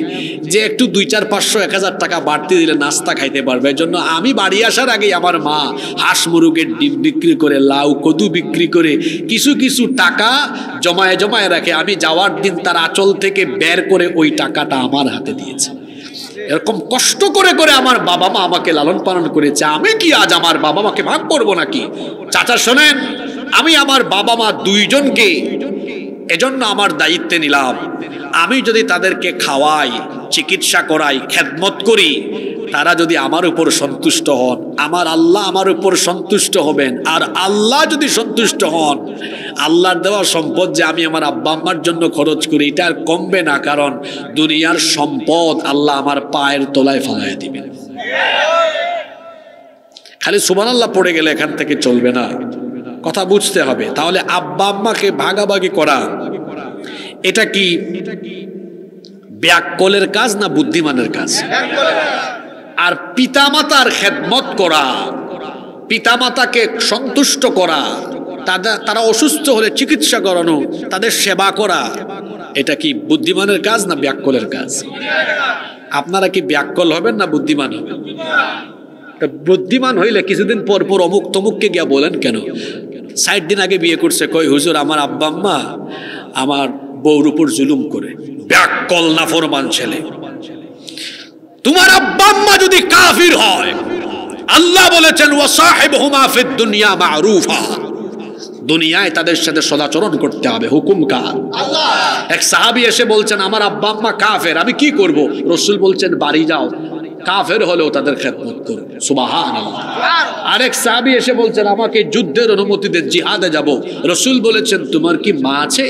যে একটু 2-4-500-1000 টাকা বাড়তি দিলে নাস্তা খাইতে পারবে, এর জন্য আমি বাড়ি আসার আগেই আমার মা হাঁস মুরগের ডিম বিক্রি করে, লাউ কদু বিক্রি করে কিছু কিছু টাকা জমায়ে রাখে, আমি যাওয়ার দিন তার আঁচল থেকে বের করে ওই টাকাটা আমার হাতে দিয়েছে। এরকম কষ্ট করে করে আমার বাবা মা আমাকে লালন পালন করেছে, আমি কি আজ আমার বাবা মাকে ভাগ করবো নাকি? চাচা শোনেন, আমি আমার বাবা মা 2 জনকে এজন্য আমার দায়িত্বে নিলাম, আমি যদি তাদেরকে খাওয়াই, চিকিৎসা করাই, খেদমত করি, তারা যদি আমার উপর সন্তুষ্ট হন, আমার আল্লাহ আমার উপর সন্তুষ্ট হবেন, আর আল্লাহ যদি সন্তুষ্ট হন, আল্লাহর দেওয়া সম্পদ যে আমি আমার আব্বা আম্মার জন্য খরচ করি এটা আর কমবে না, কারণ দুনিয়ার সম্পদ আল্লাহ আমার পায়ের তলায় ফেলায় দিবেন। খালি সুবহানাল্লাহ পড়ে গেলে এখান থেকে চলবে না, কথা বুঝতে হবে। তাহলে আব্বা আম্মাকে ভাগাভাগি করা এটা কি ব্যাককলের কাজ না বুদ্ধিমানের কাজ? আর পিতামাতার খেদমত করা, পিতামাতাকে সন্তুষ্ট করা, তারা অসুস্থ হলে চিকিৎসা করানো, তাদের সেবা করা, এটা কি বুদ্ধিমানের কাজ না ব্যাককলের কাজ? আপনারা কি ব্যাককল হবেন না বুদ্ধিমান হবেন? বুদ্ধিমান হইলে কিছুদিন পর পর অমুক তমুককে গিয়া বলেন কেন? 60 দিন আগে বিয়ে করছে, কই হুজুর আমার আব্বা আম্মা আমার বউর উপর জুলুম করে, ব্যাককল নাফরমান ছেলে। তোমার আব্বা আম্মা যদি কাফির হয়, আল্লাহ বলেছেন ওয়াসাহিবহুমা ফিদ দুনিয়া মা'রুফা, দুনিয়ায় তাদের সাথে সদাচরণ করতে হবে। হুকুম কার? আল্লাহ। এক সাহাবী এসে বলছেন আমার আব্বা আম্মা কাফের, আমি কি করব? রাসূল বলছেন বাড়ি যাও, কাফের হলেও তাদের খেদমত করো। সুবহানাল্লাহ। আরেক সাহাবী এসে বলছেন আমাকে যুদ্ধের অনুমতি দেন, জিহাদে যাব। রাসূল বলেছেন তোমার কি মা আছে?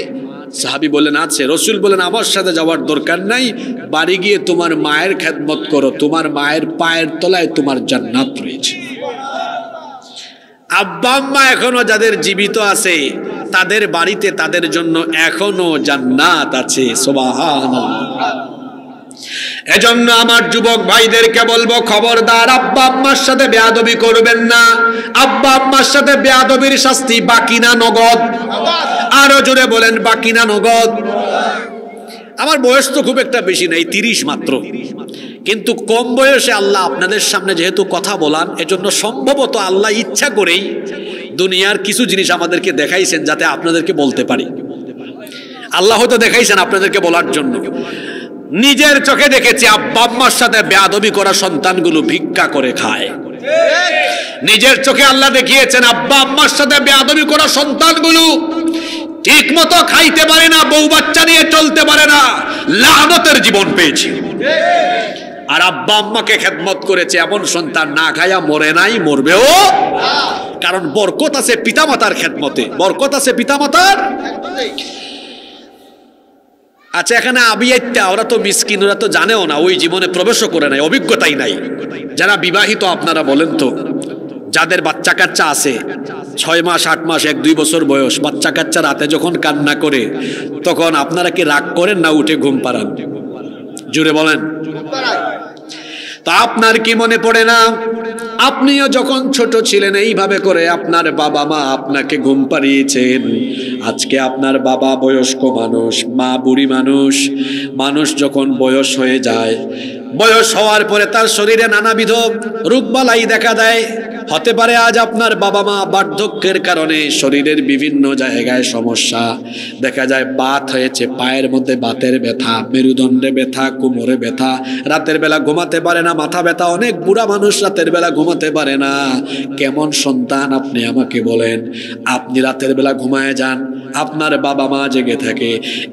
সাহাবী বলেন আছে। রাসূল বলেন আমার সাথে যাওয়ার দরকার নাই, বাড়ি গিয়ে তোমার মায়ের খেদমত করো, তোমার মায়ের পায়ের তলায় তোমার জান্নাত রয়েছে। আব্বা আম্মা এখনো যাদের জীবিত আছে তাদের বাড়িতে তাদের জন্য এখনো জান্নাত আছে। সুবহানাল্লাহ। এজন্য আমার যুবক ভাইদেরকে বলবো খবরদার আব্বা আম্মার সাথে বেয়াদবি করবেন না। আব্বা আম্মার সাথে বেয়াদবির শাস্তি বাকি না নগদ? আরো জোরে বলেন বাকি না নগদ? আমার বয়স তো খুব একটা বেশি নাই, 30 মাত্র, কিন্তু কম বয়সে আল্লাহ আপনাদের সামনে যেহেতু কথা বলান, এজন্য সম্ভবত আল্লাহ ইচ্ছা করেই দুনিয়ার কিছু জিনিস আমাদেরকে দেখাইছেন যাতে আপনাদেরকে বলতে পারি। আল্লাহ হয়তো দেখাইছেন আপনাদেরকে বলার জন্য। নিজের চোখে দেখেছি আব্বা আম্মার সাথে বেয়াদবি করা সন্তানগুলো ভিক্ষা করে খায়। নিজের চোখে আল্লাহ দেখিয়েছেন আব্বা আম্মার সাথে বেয়াদবি করা সন্তানগুলো ঠিক মতো খাইতে পারে না, বউ বাচ্চা নিয়ে চলতে পারে না, লানতের জীবন পেয়েছে। আর আব্বা আম্মাকে খেদমত করেছে এমন সন্তান না খায়া মরে নাই, মরবেও। কারণ বরকত আছে পিতামাতার খেদমতে, বরকত আছে পিতামাতার। আচ্ছা এখানে আবিয়াইত্যা, ওরা তো মিসকিন, ওরা তো জানেও না, ওই জীবনে প্রবেশও করে নাই, অভিজ্ঞতাই নাই। যারা বিবাহিত আপনারা বলেন তো, যাদের বাচ্চা কাচ্চা আছে 6 মাস 8 মাস 1-2 বছর বয়স, বাচ্চা কাচ্চা রাতে যখন কান্না করে তখন আপনারা কি রাগ করেন না উঠে ঘুম পাড়ান? জোরে বলেন। তা আপনার কি মনে পড়ে না আপনিও যখন ছোট ছিলেন এইভাবে করে আপনার বাবা মা আপনাকে ঘুম পাড়িয়েছেন? আজকে আপনার বাবা বয়স্ক মানুষ, মা বুড়ি মানুষ। মানুষ যখন বয়স হয়ে যায়, বয়স হওয়ার পরে তার শরীরে নানাবিধ রোগবালাই দেখা দেয়। হতে পারে আজ আপনার বাবা মা বার্ধক্যের কারণে শরীরের বিভিন্ন জায়গায় সমস্যা দেখা যায়। বাত হয়েছে, পায়ের মধ্যে বাতের ব্যথা, মেরুদণ্ডে ব্যথা, কোমরে ব্যথা, রাতের বেলা ঘুমাতে পারে না, মাথা ব্যথা। অনেক বুড়া মানুষ রাতের বেলা ঘুমাতে পারে না। কেমন সন্তান আপনি আমাকে বলেন? আপনি রাতের বেলা ঘুমায় যান, আপনার বাবা মা জেগে থাকে,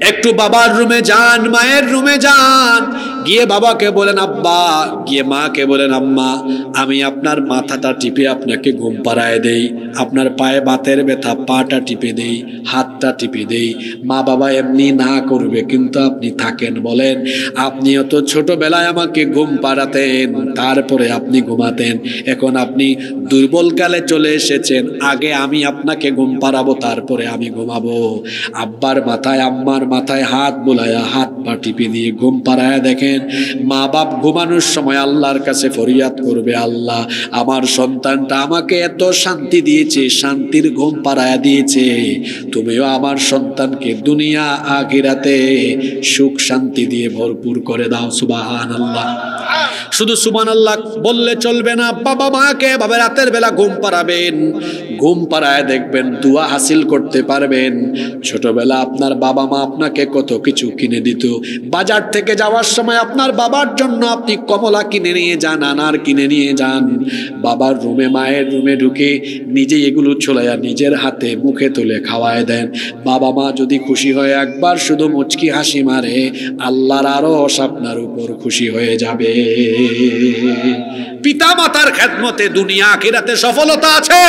একটু বাবার রুমে যান, মায়ের রুমে যান, গিয়ে বাবাকে বলেন আব্বা, গিয়ে মাকে বলেন আম্মা, আমি আপনার মাথাটা টিপে আপনাকে ঘুম পাড়ায় দেই, আপনার পায়ে বাতের ব্যথা, পাটা টিপে দেই, হাতটা টিপে দেই। মা বাবা এমনি না করবে, কিন্তু আপনি থাকেন। বলেন আপনিও তো ছোটবেলায় আমাকে ঘুম পাড়াতেন, তারপরে আপনি ঘুমাতেন। এখন আপনি দুর্বলকালে চলে এসেছেন, আগে আমি আপনাকে ঘুম পাড়াবো, তারপরে আমি ঘুমাবো। আব্বার মাথায় আম্মার মাথায় হাত বুলায়া হাত পা টিপে দিয়ে ঘুম পাড়ায় দেখেন। মা বাপ ঘুমানোর সময় আল্লাহর কাছে ফরিয়াদ করবে, আল্লাহ আমার সন্তানটা আমাকে এত শান্তি দিয়েছে, শান্তির ঘুম পাড়ায় দিয়েছে, তুমিও আমার সন্তানকে দুনিয়া আখিরাতে সুখ শান্তি দিয়ে ভরপুর করে দাও। সুবহানাল্লাহ। শুধু সুবহানাল্লাহ বললে চলবে না, বাবা মাকে এভাবে রাতের বেলা ঘুম পাড়াবেন, ঘুম পাড়ায় দেখবেন দোয়া হাসিল করতে পারবেন। ছোটবেলা আপনার বাবা মা আপনাকে কত কিছু কিনে দিত। বাজার থেকে যাওয়ার সময় আপনার বাবার জন্য আপনি কমলা কিনে নিয়ে যান, আনার কিনে নিয়ে যান। বাবার রুমে মায়ের রুমে ঢুকে নিজে এগুলো ছোলাইয়া নিজের হাতে মুখে তুলে খাওয়ায় দেন। বাবা মা যদি খুশি হয়ে একবার শুধু মুচকি হাসি মারে, আল্লাহর আরশ আপনার উপর খুশি হয়ে যাবে। পিতা মাতার খেদমতে দুনিয়া আখিরাতে সফলতা আছে।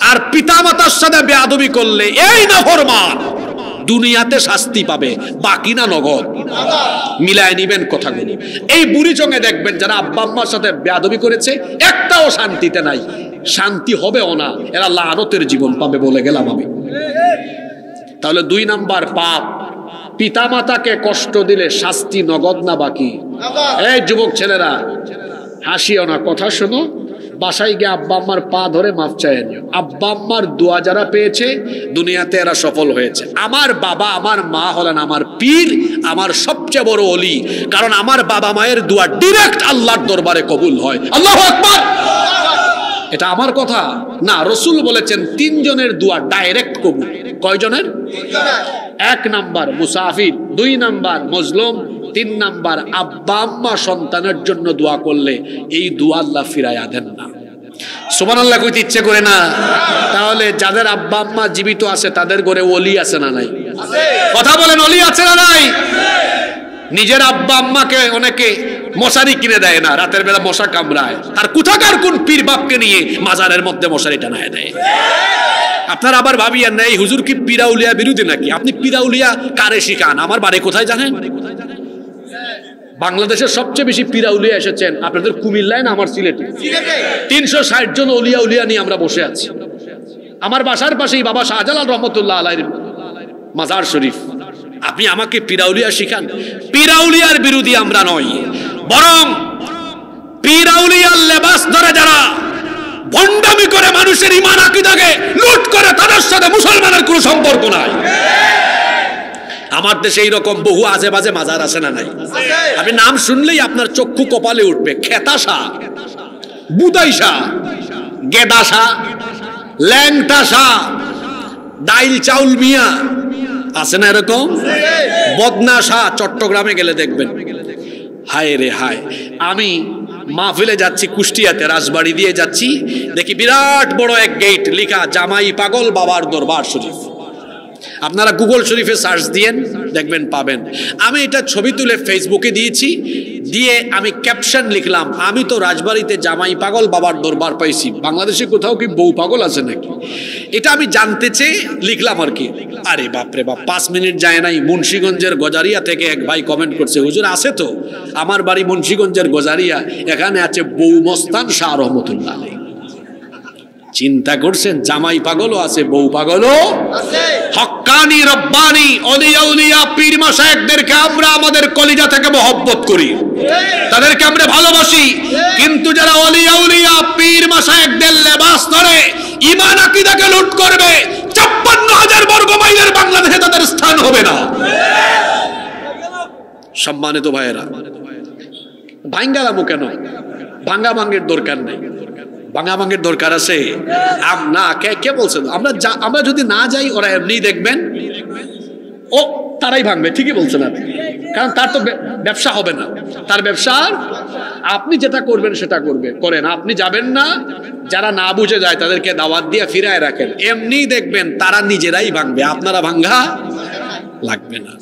আর পিতা মাতার সাথে বেয়াদবি করলে এই নাফরমান দুনিয়াতে শাস্তি পাবে, বাকি না নগদ? মিলায় নিবেন কথাগুলো। এই বুড়ি চঙে দেখবেন যারা আব্বা আম্মার সাথে বেয়াদবি করেছে, একটাও শান্তিতে নাই, শান্তি হবেও না, এরা লানতের জীবন পাবে বলে গেলাম আমি। তাহলে 2 নাম্বার পাপ, পিতা মাতাকে কষ্ট দিলে শাস্তি নগদ না বাকি? এই যুবক ছেলেরা হাসিও না, কথা শোনো। বাসায় গিয়ে আব্বা আম্মার পা ধরে মাফ চাইয়ে নিও। আব্বা আম্মার দোয়া যারা পেয়েছে দুনিয়াতে এরা সফল হয়েছে। আমার বাবা আমার মা হলেন আমার পীর, আমার সবচেয়ে বড় ওলি। কারণ আমার বাবা মায়ের দোয়া ডিরেক্ট আল্লাহর দরবারে কবুল হয়। আল্লাহু আকবার। এটা আমার কথা না, রাসূল বলেছেন 3 জনের দোয়া ডাইরেক্ট কবুল। কয়জনের? 1 নাম্বার মুসাফির, 2 নাম্বার মজলুম, 3 নাম্বার, আব্বা আম্মা সন্তানের জন্য দোয়া করলে এই দোয়া আল্লাহ ফিরাইয়া দেন না। সুবহানাল্লাহ কইতে ইচ্ছে করে না? তাহলে যাদের আব্বা আম্মা জীবিত আছে তাদের ঘরে ওলি আছে না নাই? কথা বলেন, ওলি আছে না নাই? নিজের আব্বা আম্মাকে অনেকে মশারি কিনে দেয় না, রাতের বেলা মশা কামড়ায়, তার কোথাকার কোন পীর বাপকে নিয়ে মাজারের মধ্যে মশারি টানায় দেয়। আপনার আবার ভাবিয়েন না এই হুজুর কি পীরাউলিয়া বিরোধী নাকি? আপনি পীরাউলিয়া কারে শিখান? আমার বাড়ি কোথায় জানেন? বাংলাদেশের সবচেয়ে বেশি পীরাউলিয়া এসেছেন আপনাদের কুমিল্লায় না আমার সিলেটে। 360 জন ওলিয়া উলিয়া নিয়ে আমরা বসে আছি। আমার বাসার পাশেই বাবা শাহজালাল রহমতুল্লাহ আলাইহির মাজার শরীফ। আপনি আমাকে পীরাউলিয়া শিখান? পীরাউলিয়ার বিরোধী আমরা নই, বরং পীরাউলিয়ার লেবাস ধরে যারা ভণ্ডামি করে মানুষের ঈমান আকীদাকে লুট করে তাদের সাথে মুসলমানের কোনো সম্পর্ক নাই। আমার দেশে এইরকম বহু আজে বাজে মাজার আছে না নাই? আপনি নাম শুনলেই আপনার চক্ষু কপালে উঠবে। খেতাশা, বুদাইশা, গেদাশা, ল্যাংটাশা, ডাইল চাউল মিয়া আছে না এরকম? বদনাশা চট্টগ্রামে গেলে দেখবেন। হায় রে হায়, আমি মাহফিলে যাচ্ছি কুষ্টিয়াতে, রাজবাড়ি দিয়ে যাচ্ছি, দেখি বিরাট বড় এক গেট লেখা জামাই পাগল বাবার দরবার শরীফ। আপনারা গুগল শরীফে সার্চ দিয়েন, দেখবেন পাবেন। আমি এটা ছবি তুলে ফেসবুকে দিয়েছি, দিয়ে আমি ক্যাপশন লিখলাম, আমি তো রাজবাড়িতে জামাই পাগল বাবার দরবার পাইছি, বাংলাদেশে কোথাও কি বউ পাগল আছে নাকি? এটা আমি জানতে চেয়ে লিখলাম আর কি। আরে বাপরে বাপ, 5 মিনিট যায় নাই, মুন্সিগঞ্জের গজারিয়া থেকে এক ভাই কমেন্ট করছে, হুজুর আছে তো, আমার বাড়ি মুন্সিগঞ্জের গজারিয়া, এখানে আছে বউ মস্তান শাহ রহমতুল্লাহ আলাইহি। চিন্তা করছেন, জামাই পাগলও আছে, বউ পাগলও আছে। হক্কানি রব্বানি ওলিয়া উলিয়া পীর মাশায়েখদেরকে আমরা আমাদের কলিজা থেকে মহব্বত করি, তাদেরকে আমরা ভালোবাসি, কিন্তু যারা ওলিয়া উলিয়া পীর মাশায়েখদের লেবাস ধরে ঈমান আকীদাকে লুট করবে, ৫৬,০০০ বর্গ মাইলের বাংলাদেশে তাদের স্থান হবে না। সম্মানিত ভাইয়েরা, ভাঙ্গালামো কেন? ভাঙ্গা ভাঙ্গের দরকার নেই। ভাঙাভাঙের দরকার আছে না? কে বলছেন? আমরা যদি না যাই ওরা এমনি দেখবেন ও তারাই ভাঙবে। ঠিকই বলছেন আপনি, কারণ তার তো ব্যবসা হবে না, তার ব্যবসা। আপনি যেটা করবেন সেটা করেন, আপনি যাবেন না, যারা না বুঝে যায় তাদেরকে দাওয়াত দিয়ে ফিরায় রাখেন, এমনি দেখবেন তারা নিজেরাই ভাঙবে, আপনারা ভাঙ্গা লাগবে না।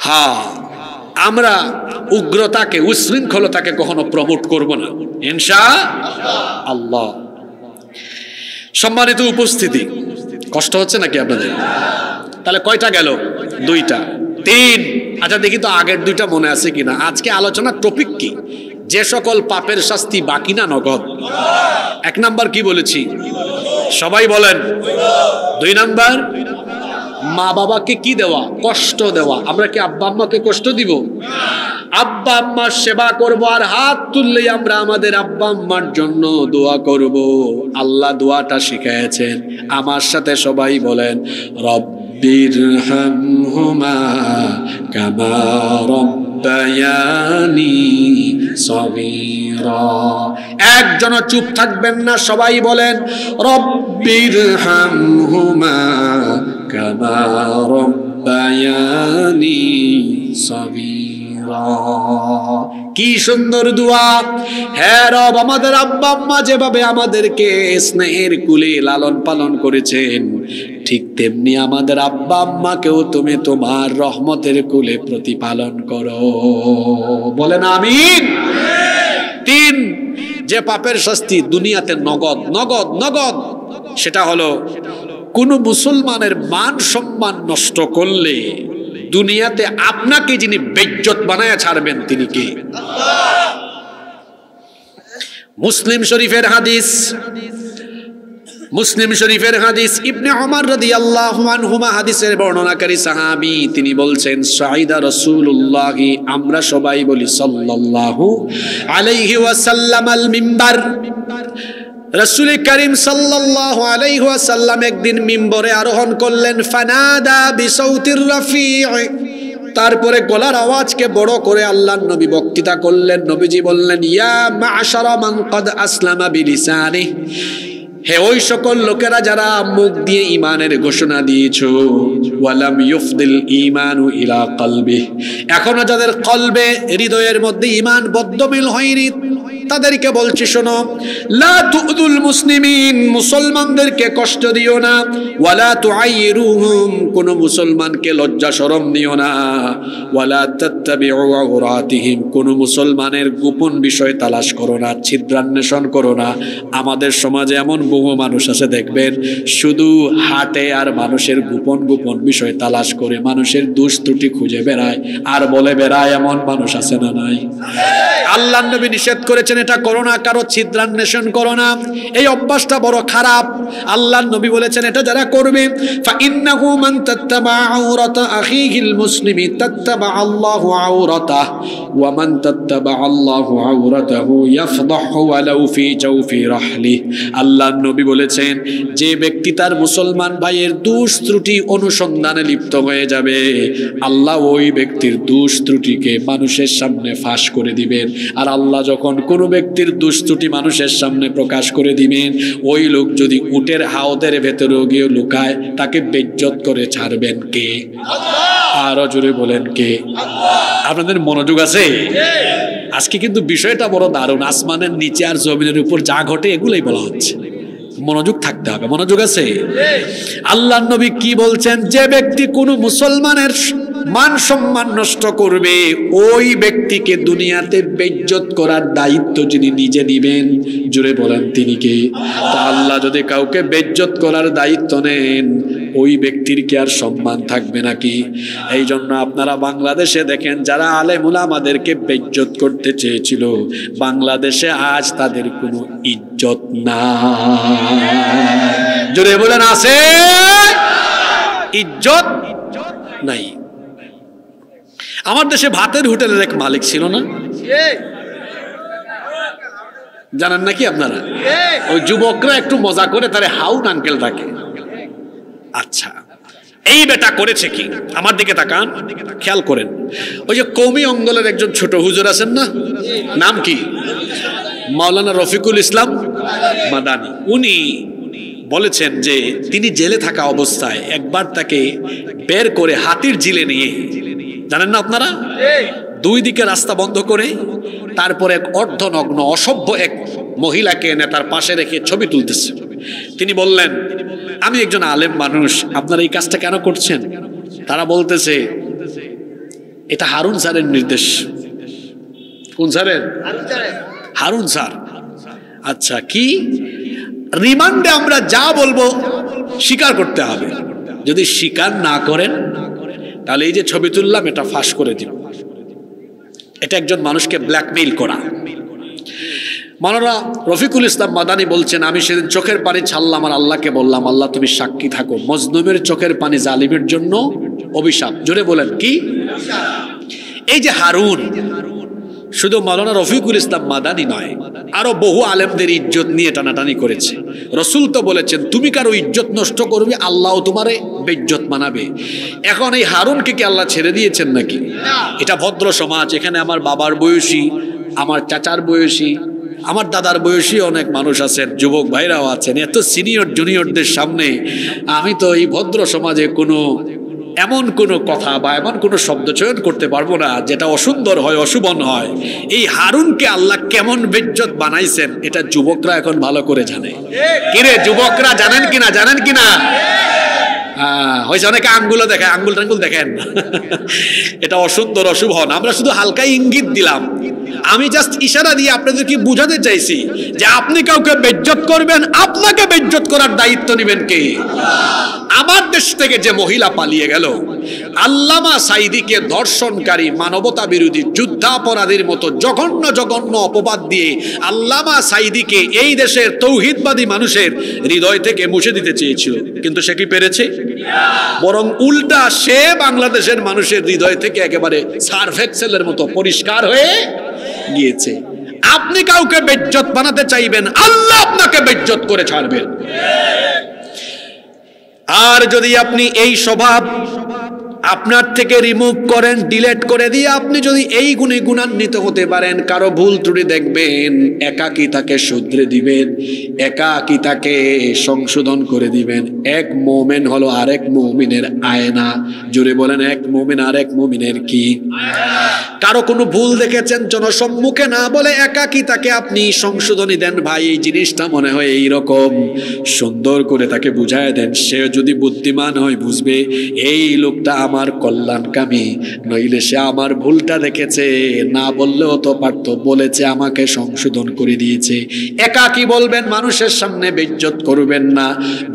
হ্যাঁ, আমরা উগ্রতাকে উশৃঙ্খলতাকে কখনো প্রমোট করব না ইনশাআল্লাহ। সম্মানিত উপস্থিতি, কষ্ট হচ্ছে নাকি আপনাদের? তাহলে কয়টা গেল? 2টা, 3। আচ্ছা দেখি তো আগের 2টা মনে আছে কিনা। আজকে আলোচনার টপিক কি? যে সকল পাপের শাস্তি বাকি না নগদ। 1 নাম্বার কি বলেছি? সবাই বলেন। 2 নাম্বার মা বাবাকে কি দেওয়া? কষ্ট দেওয়া। আমরা কি আব্বা আম্মাকে কষ্ট দিব? আব্বা আম্মার সেবা করব, আর হাত তুললেই আমরা আমাদের আব্বা আম্মার জন্য দোয়া করব। আল্লাহ দোয়াটা শিখিয়েছেন, আমার সাথে সবাই বলেন, রব্বিরহামহুমা কামা রব্বায়ানি সগীরা। একজন চুপ থাকবেন না, সবাই বলেন রব্বিরহামহুমা কামা রব্বায়ানি সগীরা। কি সুন্দর দোয়া! হ্যাঁ রব, আমাদের আব্বা আম্মা যেভাবে আমাদেরকে স্নেহের কুলে লালন পালন করেছেন, ঠিক তেমনি আমাদের আব্বা আম্মাকেও তুমি তোমার রহমতের কুলে প্রতিপালন করো। বলেন আমিন। 3, যে পাপের শাস্তি দুনিয়াতে নগদ নগদ নগদ, সেটা হলো কোন মুসলমানের মান সম্মান নষ্ট করলে দুনিয়াতে আপনাকে যিনি বেইজ্জত বানায়া ছাড়বেন তিনি কে? মুসলিম শরীফের হাদিস, ইবনে ওমর রাদিয়াল্লাহু আনহুমা হাদিসের বর্ণনাকারী সাহাবী, তিনি বলছেন, সাইদা রাসূলুল্লাহ, আমরা সবাই বলি সাল্লাল্লাহু আলাইহি ওয়াসাল্লাম আল মিম্বার। রাসূল করিম সাল্লাল্লাহু আলাইহি ওয়াসাল্লাম একদিন মিম্বরে আরোহণ করলেন, ফানাদা বিসাউতির রাফি', তারপরে গলার আওয়াজকে বড় করে আল্লাহর নবী বক্তৃতা করলেন। নবীজি বললেন, ইয়া মা'শারা মান ক্বাদ আসলামা বিলিসানিহি, হে ওই সকল লোকেরা যারা মুখ দিয়ে ঈমানের ঘোষণা দিয়েছো, ওয়ালাম ইউফদিল ঈমানু ইলা কলবি, এখনো যাদের কলবে হৃদয়ের মধ্যে ঈমান বদ্ধমিল হয়নি, তাদেরকে বলছি শোনো, লা তুযুল মুসলিমিন, মুসলমানদেরকে কষ্ট দিও না, ওয়ালা তুআইরুহুম, কোন মুসলমানকে লজ্জা শরম দিও না, ওয়ালা তাত্তাবিউ আওরাতিহিম, কোন মুসলমানের গোপন বিষয় তালাশ করো না, ছিদ্রান্বেষণ করো না। আমাদের সমাজে এমন বহু মানুষ আছে দেখবেন, শুধু হাটে আর মানুষের গোপন গোপন বিষয় তালাশ করে মানুষের দোষ ত্রুটি খুঁজে বেড়ায় আর বলে বেড়ায়, এমন মানুষ আছে না নাই? আল্লাহর নবী নিষেধ করেছেন এটা করো না, কারো ছিদ্রান্বেষণ করো না, এই অভ্যাসটা বড় খারাপ। আল্লাহর নবী বলেছেন এটা যারা করবে, ফাইন্নাহু মান তাত্তাবা আওরাতা আখিহিল মুসলিমি তাত্তাবা আল্লাহু আওরাতাহু ওয়া মান তাত্তাবা আল্লাহু আওরাতাহু ইয়াফদাহু ওয়ালাউ ফি জাওফি রাহলি। আল্লাহর নবী বলেছেন, যে ব্যক্তি তার মুসলমান ভাইয়ের দোষ ত্রুটি অনুসন্ধানে লিপ্ত হয়ে যাবে, আল্লাহ ওই ব্যক্তির দোষ ত্রুটিকে মানুষের সামনে ফাঁস করে দিবেন। আর আল্লাহ যখন কোনো ব্যক্তির দোষ ত্রুটি মানুষের সামনে প্রকাশ করে দিবেন, ওই লোক যদি উটের হাওদের ভেতরে গিয়ে লুকায়, তাকে বেইজ্জত করে ছাড়বেন কে? আরো জোরে বলেন কে? আপনাদের মনোযোগ আছে? আজকে কিন্তু বিষয়টা বড় দারুণ, আসমানের নিচে আর জমিনের উপর যা ঘটে এগুলোই বলা হচ্ছে, মনোযোগ থাকতে হবে। মনোযোগ আছে? আল্লাহর নবী কি বলছেন, যে ব্যক্তি কোনো মুসলমানের মান সম্মান নষ্ট করবে, ওই ব্যক্তিকে দুনিয়াতে বেইজ্জত করার দায়িত্ব যিনি নিজে নিবেন, জুড়ে বলেন তিনি কে? তা আল্লাহ যদি কাউকে বেইজ্জত করার দায়িত্ব নেন, ওই ব্যক্তির কি আর সম্মান থাকবে নাকি? এই জন্য আপনারা বাংলাদেশে দেখেন, যারা আলেম উলামাদেরকে বেইজ্জত করতে চেয়েছিল, বাংলাদেশে আজ তাদের কোনো ইজ্জত নাই। জোরে বলেন আছে? ইজ্জত নাই। আমার দেশে ভাতের হোটেলের এক মালিক ছিল না, জানেন নাকি আপনারা? ওই যুবকরা একটু মজা করে তারে হাউন আঙ্কেল ডাকে। আচ্ছা, এই বেটা করেছে কি? আমার দিকে তাকান, খেয়াল করেন। ওই যে কওমি অঙ্গলের একজন ছোট হুজুর আছেন না, নাম কি? মাওলানা রফিকুল ইসলাম মাদানী। উনি বলেছেন যে তিনি জেলে থাকা অবস্থায় একবার তাকে বের করে হাতির ঝিলে নিয়ে, জানেন না আপনারা, দুই দিকে রাস্তা বন্ধ করে তারপরে এক অর্ধনগ্ন অসভ্য এক মহিলাকে এনে তার পাশে রেখে ছবি তুলতেছে। তিনি বললেন, আমি একজন আলেম মানুষ, আপনারা এই কাজটা কেন করছেন? তারা বলতেছে, এটা হারুন স্যারের নির্দেশ। কোন স্যারের? হারুন স্যার। আচ্ছা, কি রিমান্ডে আমরা যা বলবো স্বীকার করতে হবে, যদি স্বীকার না করেন তাহলে এই যে ছবি তুললাম এটা ফাঁস করে দিব। এটা একজন মানুষকে ব্ল্যাকমেইল করা। মাওলানা রফিকুল ইসলাম মাদানী বলছেন, আমি সেদিন চোখের পানি ছাড়লাম আর আল্লাহকে বললাম, আল্লাহ তুমি সাক্ষী থাকো, মজলুমের চোখের পানি জালিমের জন্য অভিশাপ। জোরে বলেন কি? এই যে হারুন, শুধু মাওলানা রফিকুল ইসলাম মাদানী নয়, আরো বহু আলেমদের ইজ্জত নিয়ে টানাটানি করেছে। রসুল তো বলেছেন, তুমি কারো ইজ্জত নষ্ট করবে, আল্লাহ তোমারে বেইজ্জত মানাবে। এখন এই হারুনকে কি আল্লাহ ছেড়ে দিয়েছেন নাকি? এটা ভদ্র সমাজ, এখানে আমার বাবার বয়সী, আমার চাচার বয়সী, আমার দাদার বয়সী অনেক মানুষ আছেন, যুবক ভাইরাও আছেন। এত সিনিয়র জুনিয়রদের সামনে আমি তো এই ভদ্র সমাজে এমন কোনো কথা বা এমন কোনো শব্দ চয়ন করতে পারবো না যেটা অসুন্দর হয়, অশুভন হয়। এই হারুনকে আল্লাহ কেমন বেইজ্জত বানাইছেন এটা যুবকরা এখন ভালো করে জানে। কিরে যুবকরা, জানেন কিনা? জানেন কিনা? হয়েছে, অনেকে আঙ্গুলও দেখায়, আঙ্গুল টাঙ্গুল দেখেন। এটা অসুন্দর, অশুভন। আমরা শুধু হালকা ইঙ্গিত দিলাম, আমি জাস্ট ইশারা দিয়ে আপনাদেরকে বুঝাতে চাইছি যে আপনি কাউকে বেইজ্জত করবেন, আপনাকে বেইজ্জত করার দায়িত্ব নেবেন কে? আমার দেশ থেকে যে মহিলা পালিয়ে গেল, আল্লামা সাঈদীকে ধর্ষণকারী, মানবতা বিরোধী, যুদ্ধাপরাধীর মতো জঘন্য জঘন্য অপবাদ দিয়ে আল্লামা সাঈদীকে এই দেশের তৌহিদবাদী মানুষের হৃদয় থেকে মুছে দিতে চেয়েছিল, কিন্তু সে কি পেরেছে? বরং উল্টা, সে বাংলাদেশের মানুষের হৃদয় থেকে একেবারে সার্ফ এক্সেলের মতো পরিষ্কার হয়ে গিয়েছে। আপনি কাউকে বেইজ্জত বানাতে চাইবেন, আল্লাহ আপনাকে বেইজ্জত করে ছাড়বেন। আর যদি আপনি এই স্বভাব আপনার থেকে রিমুভ করেন, ডিলিট করে দিয়ে আপনি যদি এই গুণে গুণান্বিত হতে পারেন, কারো ভুল ত্রুটি দেখবেন, একাকী তাকে শুধরে দিবেন, একাকী তাকে সংশোধন করে দিবেন। এক মুমিন হলো আরেক মুমিনের আয়না। জোরে বলেন, এক মুমিন আরেক মুমিনের কি? কারো কোনো ভুল দেখেছেন, জনসম্মুখে না বলে একাকী তাকে আপনি সংশোধনী দেন, ভাই এই জিনিসটা মনে হয় এইরকম, সুন্দর করে তাকে বুঝায় দেন। সে যদি বুদ্ধিমান হয় বুঝবে এই লোকটা আমার কল্যাণকামী, নইলে সে আমার ভুলটা দেখেছে, না বললেও তো পারত, বলেছে আমাকে সংশোধন করে দিয়েছে। একাকী বলবেন, মানুষের সামনে বেইজ্জত করবেন না।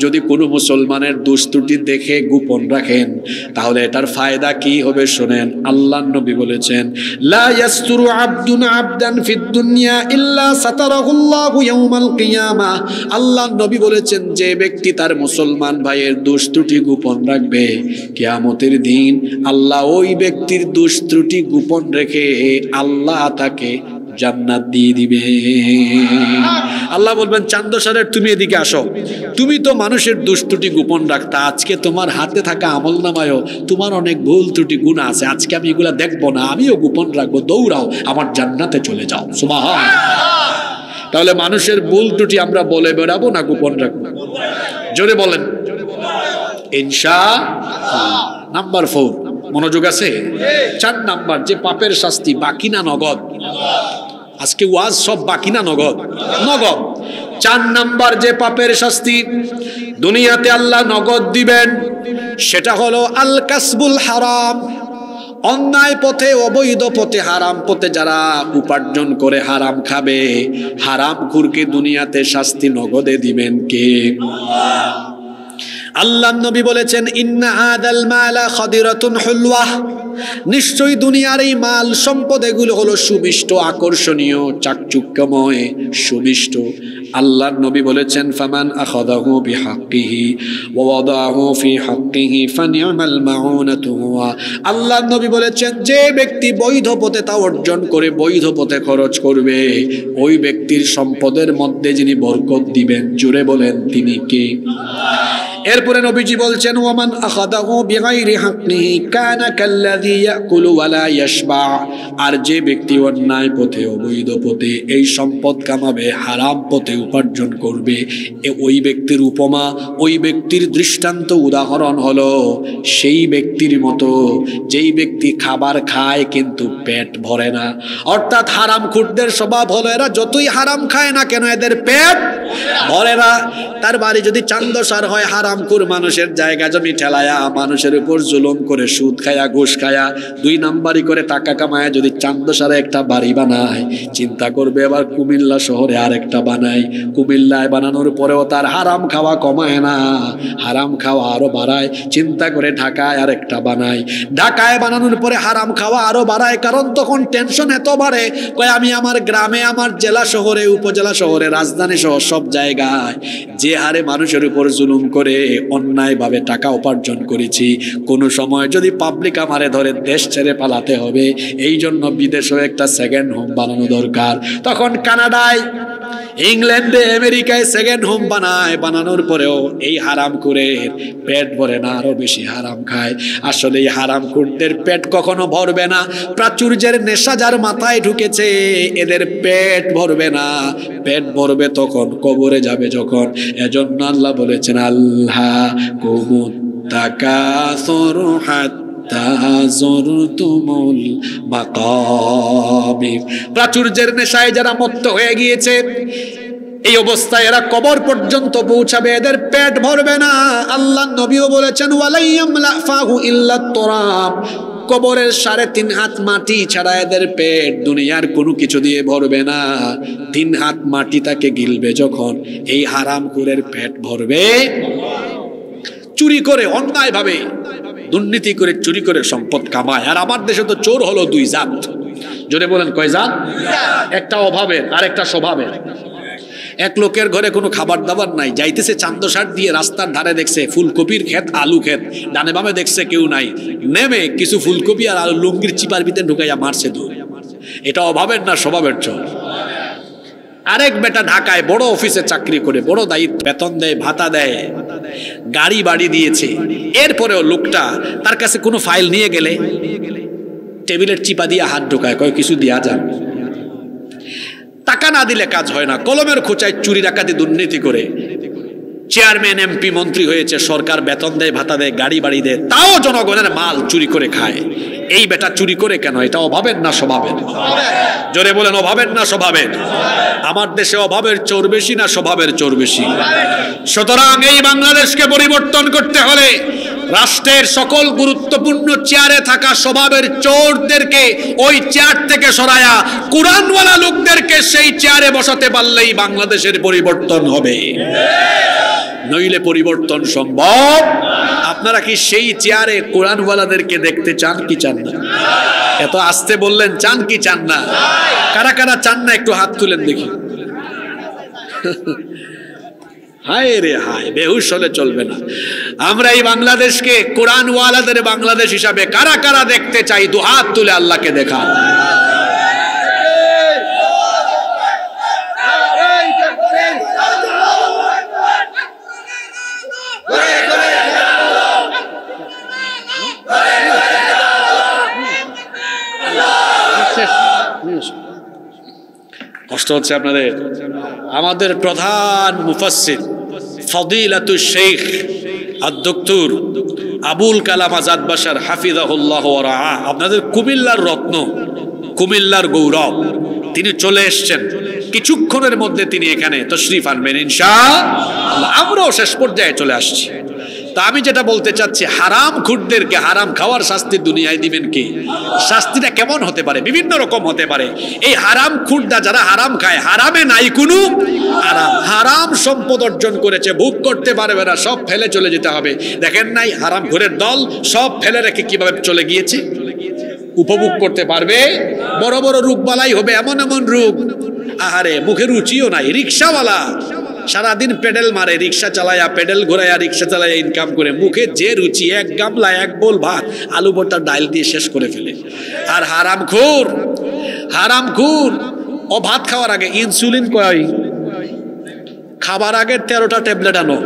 যদি কোনো মুসলমানের দুস্তুটি দেখে গোপন রাখেন তাহলে এটার ফায়দা কি হবে শোনেন। আল্লাহর নবী বলেছেন, লা ইয়াসতুরু আবদুন আবদান ফিদ দুনিয়া ইল্লা সাতারাহুল্লাহু ইয়াউমাল কিয়ামাহ। আল্লাহর নবী বলেছেন, যে ব্যক্তি তার মুসলমান ভাইয়ের দুস্তুটি গোপন রাখবে, কিয়ামতের দিন আল্লাহ ওই ব্যক্তির দুস্ত্রুটি গোপন রেখে আল্লাহ তাকে জান্নাত দিয়ে দিবে। আল্লাহ বলবেন, চান্দসারের তুমি এদিকে আসো, তুমি তো মানুষের দুস্ত্রুটি গোপন রাখতা, আজকে তোমার হাতে থাকা আমলনামায়ও তোমার অনেক ভুল ত্রুটি গুনাহ আছে, আজকে আমি এগুলা দেখবো না, আমিও গোপন রাখবো, দৌড়াও আমার জান্নাতে চলে যাও। সুবহান। তাহলে মানুষের ভুল ত্রুটি আমরা বলে বেড়াবো না গোপন রাখবো? জোরে বলেন ইনশাআল্লাহ। নাম্বার 4, মনোযোগ আছে? 4 নাম্বার, যে পাপের শাস্তি বাকি না নগদ। আজকে ওয়াজ সব বাকি না নগদ? নগদ। 4 নাম্বার যে পাপের শাস্তি দুনিয়াতে আল্লাহ নগদ দিবেন, সেটা হলো আল কাসবুল হারাম। অন্যায় পথে, অবৈধ পথে, হারাম পথে যারা উপার্জন করে হারাম খাবে, হারাম খুরকে দুনিয়াতে শাস্তি নগদে দিবেন কে? আল্লাহ নবী বলেছেন, ইন্না আদাল মালা খাদিরাতুন হুলওয়াহ। নিশ্চয়ই দুনিয়ার এই মাল সম্পদ এগুলো হলো সুমিষ্ট, আকর্ষণীয়, চাকচুক্যময়, সুমিষ্ট। আল্লাহ নবী বলেছেন, ফামান আখাযাহু বিহাক্কিহি ওয়া ওয়াদাহু ফি হাক্কিহি ফানি'মাল মাউনাতু হুয়া। আল্লাহ নবী বলেছেন, যে ব্যক্তি বৈধ পথে তা অর্জন করে বৈধ পথে খরচ করবে, ওই ব্যক্তির সম্পদের মধ্যে যিনি বরকত দিবেন, জুড়ে বলেন তিনি কে? এরপরে নবীজি বলছেন, ওয়ামান আখাযাহু বিগাইরি হাক্কিহি কানা কাল্লাযী ইয়াকুলু ওয়া লা ইয়াশবা। আর যে ব্যক্তি অন্যায় পথে, অবৈধ পথে এই সম্পদ কামাবে, হারাম পথে উপার্জন করবে, ওই ব্যক্তির উপমা, ওই ব্যক্তির দৃষ্টান্ত, উদাহরণ হলো সেই ব্যক্তির মতো যেই ব্যক্তি খাবার খায় কিন্তু পেট ভরে না। অর্থাৎ হারামখোরদের স্বভাব হলো এরা যতই হারাম খায় না কেন এদের পেট ভরে না। তার বাড়ি যদি চান্দসার হয়, হারামখোর মানুষের জায়গা জমি ঠেলায়া, মানুষের উপর জুলুম করে, সুদ খায়া, ঘুষ খায়া, 2 নাম্বারি করে টাকা কামায় যদি চান্দসারে একটা বাড়ি বানায়, চিন্তা করবে এবার কুমিল্লা শহরে আরেকটা বানায়। কুমিল্লায় বানানোর পরেও তার হারাম খাওয়া কমায় না, হারাম খাওয়া আরো বাড়ায়। চিন্তা করে ঢাকায় আরেকটা বানায়, ঢাকায় বানানোর পরে হারাম খাওয়া আরো বাড়ায়, কারণ তখন টেনশন এত বাড়ে, কয় আমি আমার গ্রামে, আমার জেলা শহরে, উপজেলা শহরে, রাজধানী শহর সব জায়গায় যে হারে মানুষের উপর জুলুম করে অন্যায়ভাবে টাকা উপার্জন করেছি, কোনো সময় যদি পাবলিক আমারে ধরে দেশ ছেড়ে পালাতে হবে, এই জন্য বিদেশেও একটা সেকেন্ড হোম বানানো দরকার। তখন কানাডায়, ইংল্যান্ডে, আমেরিকায় সেকেন্ড হোম বানায়, বানানোর পরেও এই হারাম করে পেট ভরে না, আরো বেশি হারাম খায়। আসলে এই হারামখোরদের পেট কখনো ভরবে না। প্রাচুর্যের নেশা যার মাথায় ঢুকেছে, এদের পেট ভরবে না। পেট ভরবে তখন কবরে যাবে যখন। এজন্য আল্লাহ বলেছেন, আল্লাহ কুমুত তাকাসুর হাত্তা যুরতুমুল মাকাবির। প্রাচুর্যের নেশায় যারা মত্ত হয়ে গিয়েছে, এই অবস্থায় এরা কবর পর্যন্ত পৌঁছাবে, এদের পেট ভরবে না। আল্লাহ নবীও বলেছেন, ওয়ালাইয়ামলা ফাহু ইল্লা তুরাব। কবরের 3.5 হাত মাটি ছাড়া এদের পেট দুনিয়ার কোনো কিছু দিয়ে ভরবে না। 3 হাত মাটি তাকে গিলবে যখন, এই হারামখোরের পেট ভরবে। চুরি করে, অন্যায় ভাবে দুর্নীতি করে, চুরি করে সম্পদ কামায়। আর আমার দেশে তো চোর হলো 2 জাত। জোরে বলেন কয় জাত? একটা অভাবের আর একটা স্বভাবের। এক লোকের ঘরে কোনো খাবার দাবার নাই, যাইতেছে চান্দসার দিয়ে, রাস্তার ধারে দেখছে ফুলকপির ক্ষেত, আলু ক্ষেত, ডানে বামে দেখছে কেউ নাই, নেমে কিছু ফুলকপি আর আলু লুঙ্গির চিপার ভিতরে ঢুকাইয়া মারছে। এটা অভাবের না স্বভাবের চোর? আরেক বেটা ঢাকায় বড় অফিসে চাকরি করে, বড় দায়িত্ব, বেতন দেয়, ভাতা দেয়, গাড়ি বাড়ি দিয়েছে। এরপরেও লোকটা তার কাছে কোনো ফাইল নিয়ে গেলে টেবিলের চিপা দিয়ে হাত ঢোকায়, কয় কিছু দেয়া যান। টাকা না দিলে কাজ হয় না, কলমের খোঁচায় চুরি ডাকাতি দুর্নীতি করে চেয়ারম্যান এমপি মন্ত্রী হয়েছে, সরকার বেতন দেয়, ভাতা দেয়, গাড়ি বাড়ি দেয়, তাও জনগণের মাল চুরি করে খায়। এই বেটা চুরি করে কেন? এটা অভাবের না স্বভাবের? জোরে বলেন, অভাবের না স্বভাবের? আমার দেশে অভাবের চোর বেশি না স্বভাবের চোর বেশি? সুতরাং এই বাংলাদেশকে পরিবর্তন করতে হলে রাষ্ট্রের সকল গুরুত্বপূর্ণ চেয়ারে থাকা স্বভাবের চোরদেরকে ওই চেয়ার থেকে সরায়া কুরআনওয়ালা লোকদেরকে সেই চেয়ারে বসাতে পারলেই বাংলাদেশের পরিবর্তন হবে, নইলে পরিবর্তন সম্ভব। আপনারা কি সেই চেয়ারে কোরআনওয়ালাদেরকে দেখতে চান কি চান না? এত আস্তে বললেন, চান কি চান না? কারা কারা চান না একটু হাত তুলেন দেখি। হায় রে হায়, বেহুশ হলে চলবে না। আমরা এই বাংলাদেশকে কোরআনওয়ালাদের বাংলাদেশ হিসাবে কারা কারা দেখতে চাই? দু হাত তুলে আল্লাহকে দেখান। কষ্ট হচ্ছে আপনাদের? আমাদের প্রধান মুফাসসির ফদিলাতুশ শেখ আদ-দক্তর আবুল কালাম আজাদ বাশার হাফিজাহুল্লাহ ওয়া রাআ, আপনাদের কুমিল্লার রত্ন, কুমিল্লার গৌরব, তিনি চলে এসেছেন। কিছুক্ষণের মধ্যে তিনি এখানে তশরিফ আনবেন ইনশাআল্লাহ। আমরাও শেষ পর্যায়ে চলে আসছি। তা আমি যেটা বলতে চাচ্ছি, হারাম খুরদেরকে হারাম খাওয়ার শাস্তি দুনিয়ায় দিবেন কে? শাস্তিটা কেমন হতে পারে? বিভিন্ন রকম হতে পারে। এই হারাম খুরদা যারা হারাম খায়, হারামে নাই কোনো আরাম, হারাম সম্পদ অর্জন করেছে, ভোগ করতে পারবে না, সব ফেলে চলে যেতে হবে। দেখেন নাই হারাম খুরের দল সব ফেলে রেখে কিভাবে চলে গিয়েছে? উপভোগ করতে পারবে? বড় বড় রোগবালাই হবে, এমন এমন রোগ, আহারে মুখে রুচিও নাই। রিক্সাওয়ালা সারাদিন পেডেল মারে, রিক্সা চালায়া, পেডেল ঘোরায়া, রিক্সা চালায়া ইনকাম করে, মুখে যে রুচি, এক গামলা এক বোল ভাত আলু ভর্তা ডাল দিয়ে শেষ করে ফেলে। আর হারামখোর, হারামখোর ও ভাত খাওয়ার আগে ইনসুলিন কয়, খাবার আগে 13টা ট্যাবলেট আনো,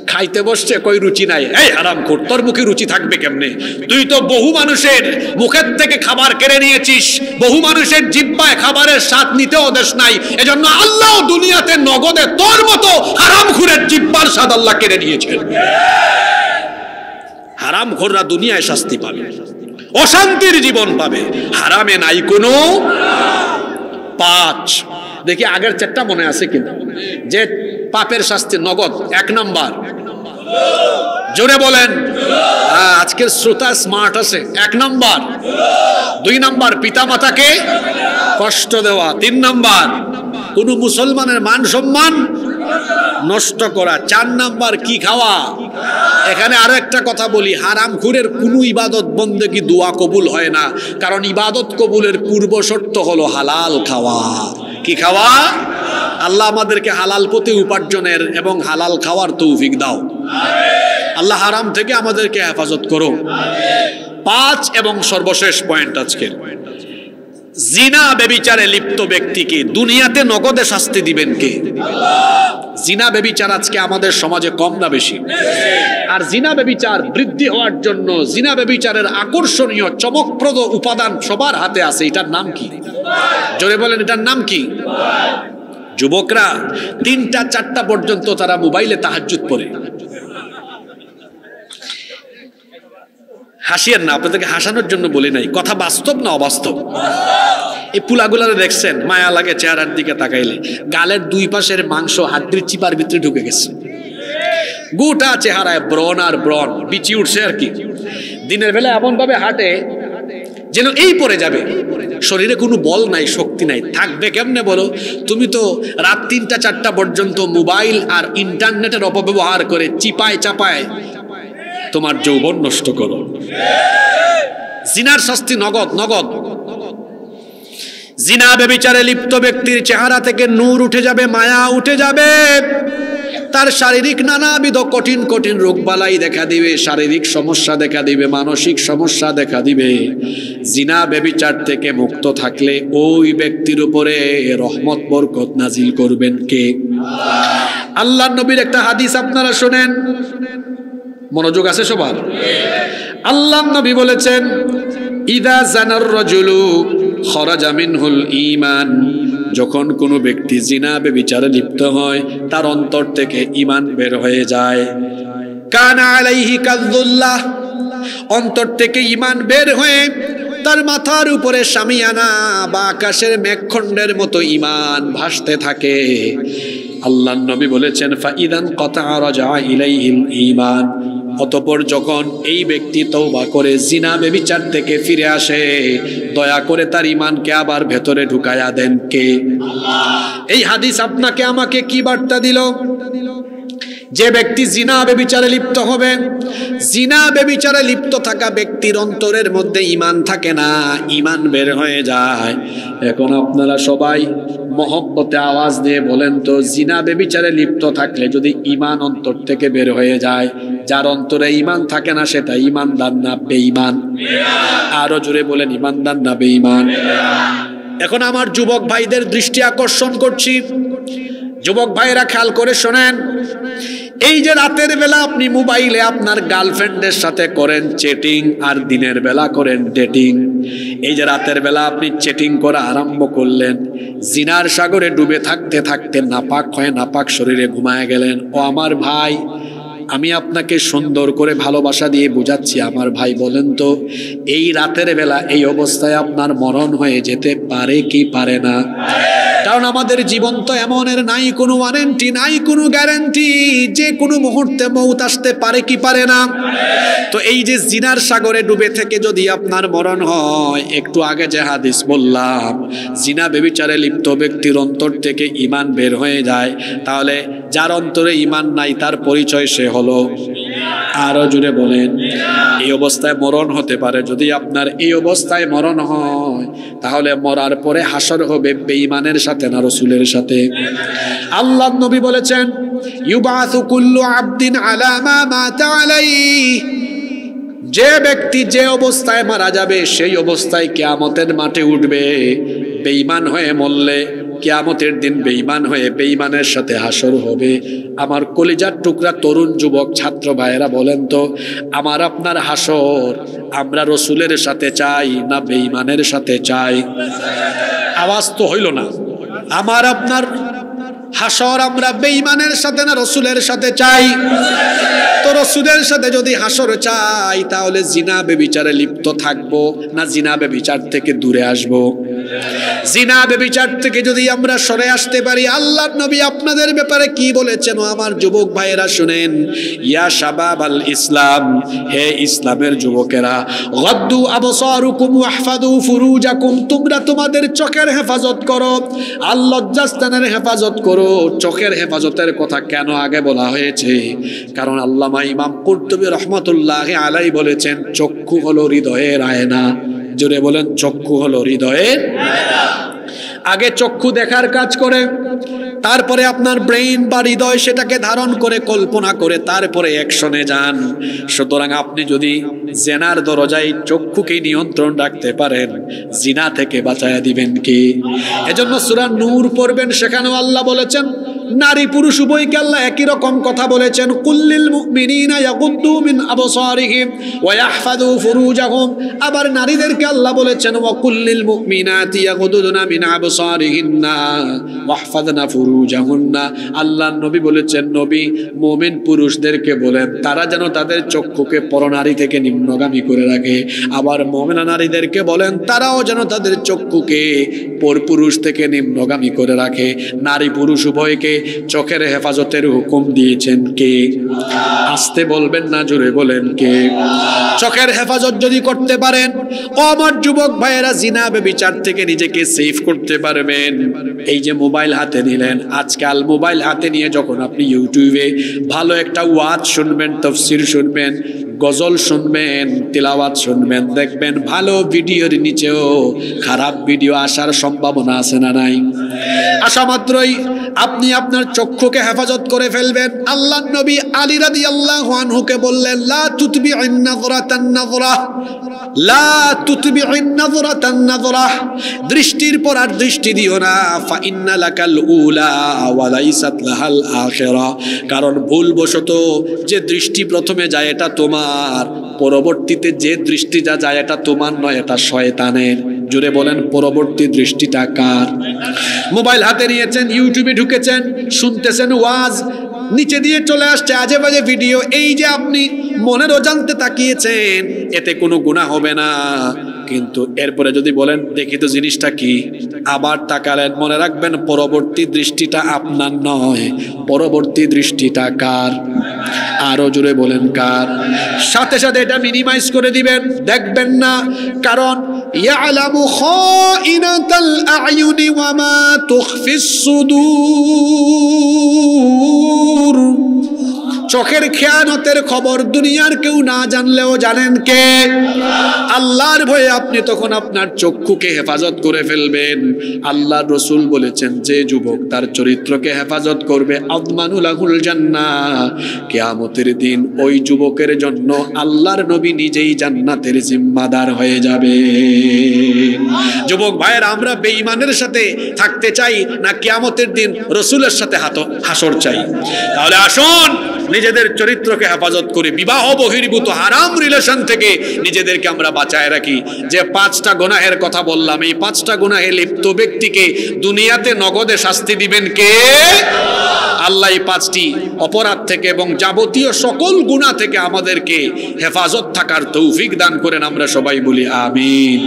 খাইতে বসছে কই রুচি নাই। এই হারামখোর, তোর মুখে রুচি থাকবে কেমনে? তুই তো বহু মানুষের মুখের থেকে খাবার কেড়ে নিয়েছিস, বহু মানুষের জিহ্বায় খাবারের স্বাদ নিতেও দেশ নাই। এজন্য আল্লাহ দুনিয়াতে নগদে তোর মতো হারামখোরের জিহ্বার স্বাদ আল্লাহ কেড়ে নিয়েছেন। হারামখোররা দুনিয়ায় শাস্তি পাবে, অশান্তির জীবন পাবে, হারামে নাই কোনো। 5 দেখি আগের 4টা মনে আছে কিনা, যে পাপের শাস্তি নগদ। 1 নাম্বার, জোরে বলেন, আজকের শ্রোতা স্মার্ট আছে। 1 নাম্বার। 2 নাম্বার, পিতা মাতাকে কষ্ট দেওয়া। 3 নাম্বার, কোন মুসলমানের মান সম্মান নষ্ট করা। 4 নাম্বার, কি খাওয়া। এখানে আরো একটা কথা বলি, হারামখোরের কোনো ইবাদত বন্দেগী দোয়া কবুল হয় না, কারণ ইবাদত কবুলের পূর্ব শর্ত হলো হালাল খাওয়া। কি খাওয়া? আল্লাহ আমাদেরকে হালাল পথে উপার্জনের এবং হালাল খাওয়ার তৌফিক দাও। আল্লাহ হারাম থেকে আমাদেরকে হেফাজত করো। 5 এবং সর্বশেষ পয়েন্ট আজকে, জিনা ব্যভিচারে লিপ্ত ব্যক্তিকে দুনিয়াতে নগদে শাস্তি দিবেন কে? জিনা ব্যভিচার আজকে আমাদের সমাজে কম না বেশি? আর জিনা ব্যভিচার বৃদ্ধি হওয়ার জন্য জিনা ব্যভিচারের আকর্ষণীয় চমকপ্রদ উপাদান সবার হাতে আছে। এটার নাম কি? জোরে বলেন, এটার নাম কি? যুবকরা 3টা 4টা পর্যন্ত তারা মোবাইলে তাহাজ্জুদ পড়ে। হাসিয়েন না, আপনাদেরকে হাসানোর জন্য বলি নাই, কথা বাস্তব না অবাস্তব। এই পুলাগুলারে দেখছেন, মায়া লাগে চেহারার দিকে তাকাইলে। গালের 2 পাশের মাংস হাড্ডির চিপার ভিতরে ঢুকে গেছে, গোটা চেহারায় ব্রণ আর ব্রণ বিচি উঠছে আর কি। দিনের বেলা এমন ভাবে হাঁটে যেন এই পড়ে যাবে, শরীরে কোনো বল নাই, শক্তি নাই। থাকবে কেমনে বলো? তুমি তো রাত 3টা 4টা পর্যন্ত মোবাইল আর ইন্টারনেটের অপব্যবহার করে চিপায় চাপায় তোমার যৌবন নষ্ট করো। জিনার শাস্তি নগদ, নগদ। জিনা ব্যভিচারে লিপ্ত ব্যক্তির চেহারা থেকে নূর উঠে যাবে, মায়া উঠে যাবে। তার শারীরিক নানাবিধ কঠিন কঠিন রোগবালাই দেখা দিবে, শারীরিক সমস্যা দেখা দিবে, মানসিক সমস্যা দেখা দিবে। জিনা ব্যভিচার থেকে মুক্ত থাকলে ওই ব্যক্তির উপরে রহমত বরকত নাজিল করবেন কে? আল্লাহর নবীর একটা হাদিস আপনারা শুনেন, মনোযোগ আছে সবার? আল্লাহর নবী বলেছেন, ইদা জানার রাজুলু খরাজা মিনহুল ঈমান, যখন কোনো ব্যক্তি জিনা ব্যভিচারে লিপ্ত হয় তার অন্তর থেকে ঈমান বের হয়ে যায়। কানা আলাইহি কাযুল্লাহ, অন্তর থেকে ঈমান বের হয়ে তার মাথার উপরে শামিয়ানা বা আকাশের মেঘখণ্ডের মতো ঈমান ভাসতে থাকে। আল্লাহর নবী বলেছেন, ফাইদান কাতা রাজা ইলাইহিল ঈমান, অতঃপর যখন এই ব্যক্তি তওবা করে জিনা ব্যভিচার থেকে ফিরে আসে, দয়া করে তার ঈমানকে আবার ভেতরে ঢুকায়া দেন কে? এই হাদিস আপনাকে আমাকে কি বার্তা দিল? যে ব্যক্তি জিনা ব্যভিচারে লিপ্ত হবে, জিনা ব্যভিচারে লিপ্ত থাকা ব্যক্তির অন্তরের মধ্যে ঈমান থাকে না, ঈমান বের হয়ে যায়। এখন আপনারা সবাই মহব্বতে আওয়াজ দিয়ে বলেন তো, জিনা ব্যভিচারে লিপ্ত থাকলে যদি ঈমান অন্তর থেকে বের হয়ে যায়, যার অন্তরে ঈমান থাকে না সেটা ঈমানদার না বেঈমান? আরো জোরে বলেন, ঈমানদার না বেঈমান? এখন আমার যুবক ভাইদের দৃষ্টি আকর্ষণ করছি, যুবক ভাইরা খেয়াল করে শোনেন। এই যে রাতের বেলা আপনি মোবাইলে আপনার গার্লফ্রেন্ডের সাথে করেন চ্যাটিং, আর দিনের বেলা করেন ডেটিং, এই যে রাতের বেলা আপনি চ্যাটিং করা আরম্ভ করলেন, জিনার সাগরে ডুবে থাকতে থাকতে নাপাক হয়ে নাপাক শরীরে ঘুমায় গেলেন। ও আমার ভাই, আমি আপনাকে সুন্দর করে ভালোবাসা দিয়ে বুঝাচ্ছি, আমার ভাই বলেন তো, এই রাতের বেলা এই অবস্থায় আপনার মরণ হয়ে যেতে পারে কি পারে না? কারণ আমাদের জীবন তো এমনের নাই কোনো ওয়ারেন্টি, নাই কোনো গ্যারান্টি, যে কোনো মুহূর্তে মৌত আসতে পারে কি পারে না? তো এই যে জিনার সাগরে ডুবে থেকে যদি আপনার মরণ হয়, একটু আগে যে হাদিস বললাম, জিনা ব্যভিচারে লিপ্ত ব্যক্তির অন্তর থেকে ঈমান বের হয়ে যায়, তাহলে যার অন্তরে ঈমান নাই তার পরিচয় সে হলো, আরো জুড়ে বলেন, এই অবস্থায় মরণ হতে পারে। যদি আপনার এই অবস্থায় মরণ হয়, তাহলে মরার পরে হাসর হবে বেঈমানের সাথে না রাসূলের সাথে? আল্লাহর নবী বলেছেন, ইউবাসু কুল্লু আবদিন আলা মা মাতা আলাইহি, যে ব্যক্তি যে অবস্থায় মারা যাবে সেই অবস্থায় কিয়ামতের মাঠে উঠবে। বেঈমান হয়ে মরলে কিয়ামতের দিন বেঈমান হয়ে বেঈমানের সাথে হাসর হবে। আমার কলিজার টুকরা তরুণ যুবক ছাত্র ভাইয়েরা বলেন তো, আমার আপনার হাসর আমরা রাসূলের সাথে চাই না বেঈমানের সাথে চাই? আওয়াজ তো হইল না। আমার আপনার হাসর আমরা বেঈমানের সাথে না রাসূলের সাথে চাই? তো রাসূলের সাথে যদি হাসর চাই, তাহলে জিনা ব্যভিচারে লিপ্ত থাকবো না জিনা ব্যভিচার থেকে দূরে আসবো? জিনা ব্যভিচার থেকে যদি আমরা সরে আসতে পারি, আল্লাহর নবী আপনাদের ব্যাপারে কি বলেছেন ও আমার যুবক ভাইয়েরা শুনেন। ইয়া শাবাবাল ইসলাম, হে ইসলামের যুবকেরা, গদ্দু আবসারুকুম ওয়াহফাদু ফুরুজাকুম, তোমরা তোমাদের চোখের হেফাজত করো, আর লজ্জাস্থানের হেফাজত করো। চোখের হেফাজতের কথা কেন আগে বলা হয়েছে? কারণ আল্লামা ইমাম কুরতুবী রাহমাতুল্লাহি আলাইহি বলেছেন, চক্ষু হলো হৃদয়ের আয়না। জোরে বলেন, চক্ষু হলো হৃদয়ের আয়না। আগে চক্ষু দেখার কাজ করে, তারপরে আপনার ব্রেইন বা হৃদয় সেটাকে ধারণ করে কল্পনা করে তারপরে অ্যাকশনে যান। সুতরাং আপনি যদি জেনার দরজায় চক্ষুকে নিয়ন্ত্রণ রাখতে পারেন, জিনা থেকে বাঁচায়া দিবেন কি? এজন্য সূরা নূর পড়বেন, সেখানেও আল্লাহ বলেছেন, নারী পুরুষ উভয়কে আল্লাহ একই রকম কথা বলেছেন, কুল্লিল মুমিনিনা ইয়াগুদ্দু মিন আবসারিহিম ওয়া ইয়াহফাযু ফুরুজাহুম। আবার নারীদেরকে আল্লাহ বলেছেন, ওয়া কুল্লিল মুমিনাতি ইয়াগুদ্দুনা মিন আবসারিহিন্না ওয়া ইয়াহফাযনা ফুরুজাহুন্না। আল্লাহর নবী বলেছেন, নবী মুমিন পুরুষদেরকে বলেন তারা যেন তাদের চক্ষুকে পরনারী থেকে নিম্নগামী করে রাখে। আবার মুমিনা নারীদেরকে বলেন তারাও যেন তাদের চক্ষুকে পরপুরুষ থেকে নিম্নগামী করে রাখে। নারী পুরুষ উভয়কে চোখের হেফাজতের হুকুম দিয়েছেন কে? আসতে বলবেন না, জোরে বলেন কে? চোখের হেফাজত যদি করতে পারেন, ও আমার যুবক ভাইয়েরা, জিনা ব্যভিচার থেকে নিজেকে সেভ করতে পারবেন। এই যে মোবাইল হাতে নিলেন, আজকাল মোবাইল হাতে নিয়ে যখন আপনি ইউটিউবে ভালো একটা ওয়াজ শুনবেন, তাফসীর শুনবেন, গজল শুনবেন, তিলাওয়াত শুনবেন, দেখবেন ভালো ভিডিওর নিচেও খারাপ ভিডিও আসার সম্ভাবনা আছে না নাই? আসা মাত্রই আপনি আপনার চক্ষুকে হেফাজত করে ফেলবেন। আল্লাহর নবী আলী রাদিয়াল্লাহু আনহুকে বললেন, লা তুতবি'িন নাযরাতান নাযরা, লা তুতবি'িন নাযরাতান নাযরা, দৃষ্টির পর আর দৃষ্টি দিও না। ফা ইন্না লাকাল উলা ওয়া লাইসাত লাহাল আখিরা, কারণ ভুলবশত যে দৃষ্টি প্রথমে যায় এটা তোমার, পরবর্তীতে যে দৃষ্টিটা যায় এটা তোমার নয়, এটা শয়তানের। জুড়ে বলেন, পরবর্তী দৃষ্টিটা কার? মোবাইল হাতে নিয়েছেন, ইউটিউবে ঢুকেছেন, শুনতেছেন ওয়াজ, নিচে দিয়ে চলে আসছে আজে বাজে ভিডিও। এই যে আপনি মনের অজান্তে তাকিয়েছেন, এতে কোনো গুনাহ হবে না, কিন্তু এরপরে যদি বলেন দেখি তো জিনিসটা কি, আবার তাকালেন, মনে রাখবেন পরবর্তী দৃষ্টিটা আপনার নয়, পরবর্তী দৃষ্টিটা কার? আরো জোরে বলেন কার? সাথে সাথে এটা মিনিমাইজ করে দিবেন, দেখবেন না, কারণ ইয়ালামু খাইনাতাল আ'য়ুনি ওয়া মা তুখফিস সুদূর। চোখের খেয়ানতের খবর দুনিয়ার কেউ না জানলেও জানেন কে? আল্লাহর ভয়ে আপনি তখন আপনার চক্ষুকে হেফাজত করে ফেলবেন। আল্লাহর রাসূল বলেছেন, যে যুবক তার চরিত্রকে হেফাজত করবে, আযমানু লাহুল জান্নাহ, কিয়ামতের দিন ওই যুবকের জন্য আল্লাহর নবী নিজেই জান্নাতের জিম্মাদার হয়ে যাবে। যুবক ভাইয়ের, আমরা বেঈমানের সাথে থাকতে চাই না কিয়ামতের দিন রাসূলের সাথে হাসর চাই? তাহলে আসুন নিজেদের চরিত্রকে হেফাজত করে বিবাহ বহির্ভূত হারাম রিলেশন থেকে নিজেদেরকে আমরা বাঁচায় রাখি। যে 5টা গুনাহের কথা বললাম, এই 5টা গুনাহে লিপ্ত ব্যক্তিকে দুনিয়াতে নগদে শাস্তি দিবেন কে? আল্লাহ। এই 5টি অপরাধ থেকে এবং যাবতীয় সকল গুনাহ থেকে আমাদেরকে হেফাজত থাকার তৌফিক দান করেন। আমরা সবাই বলি আমিন।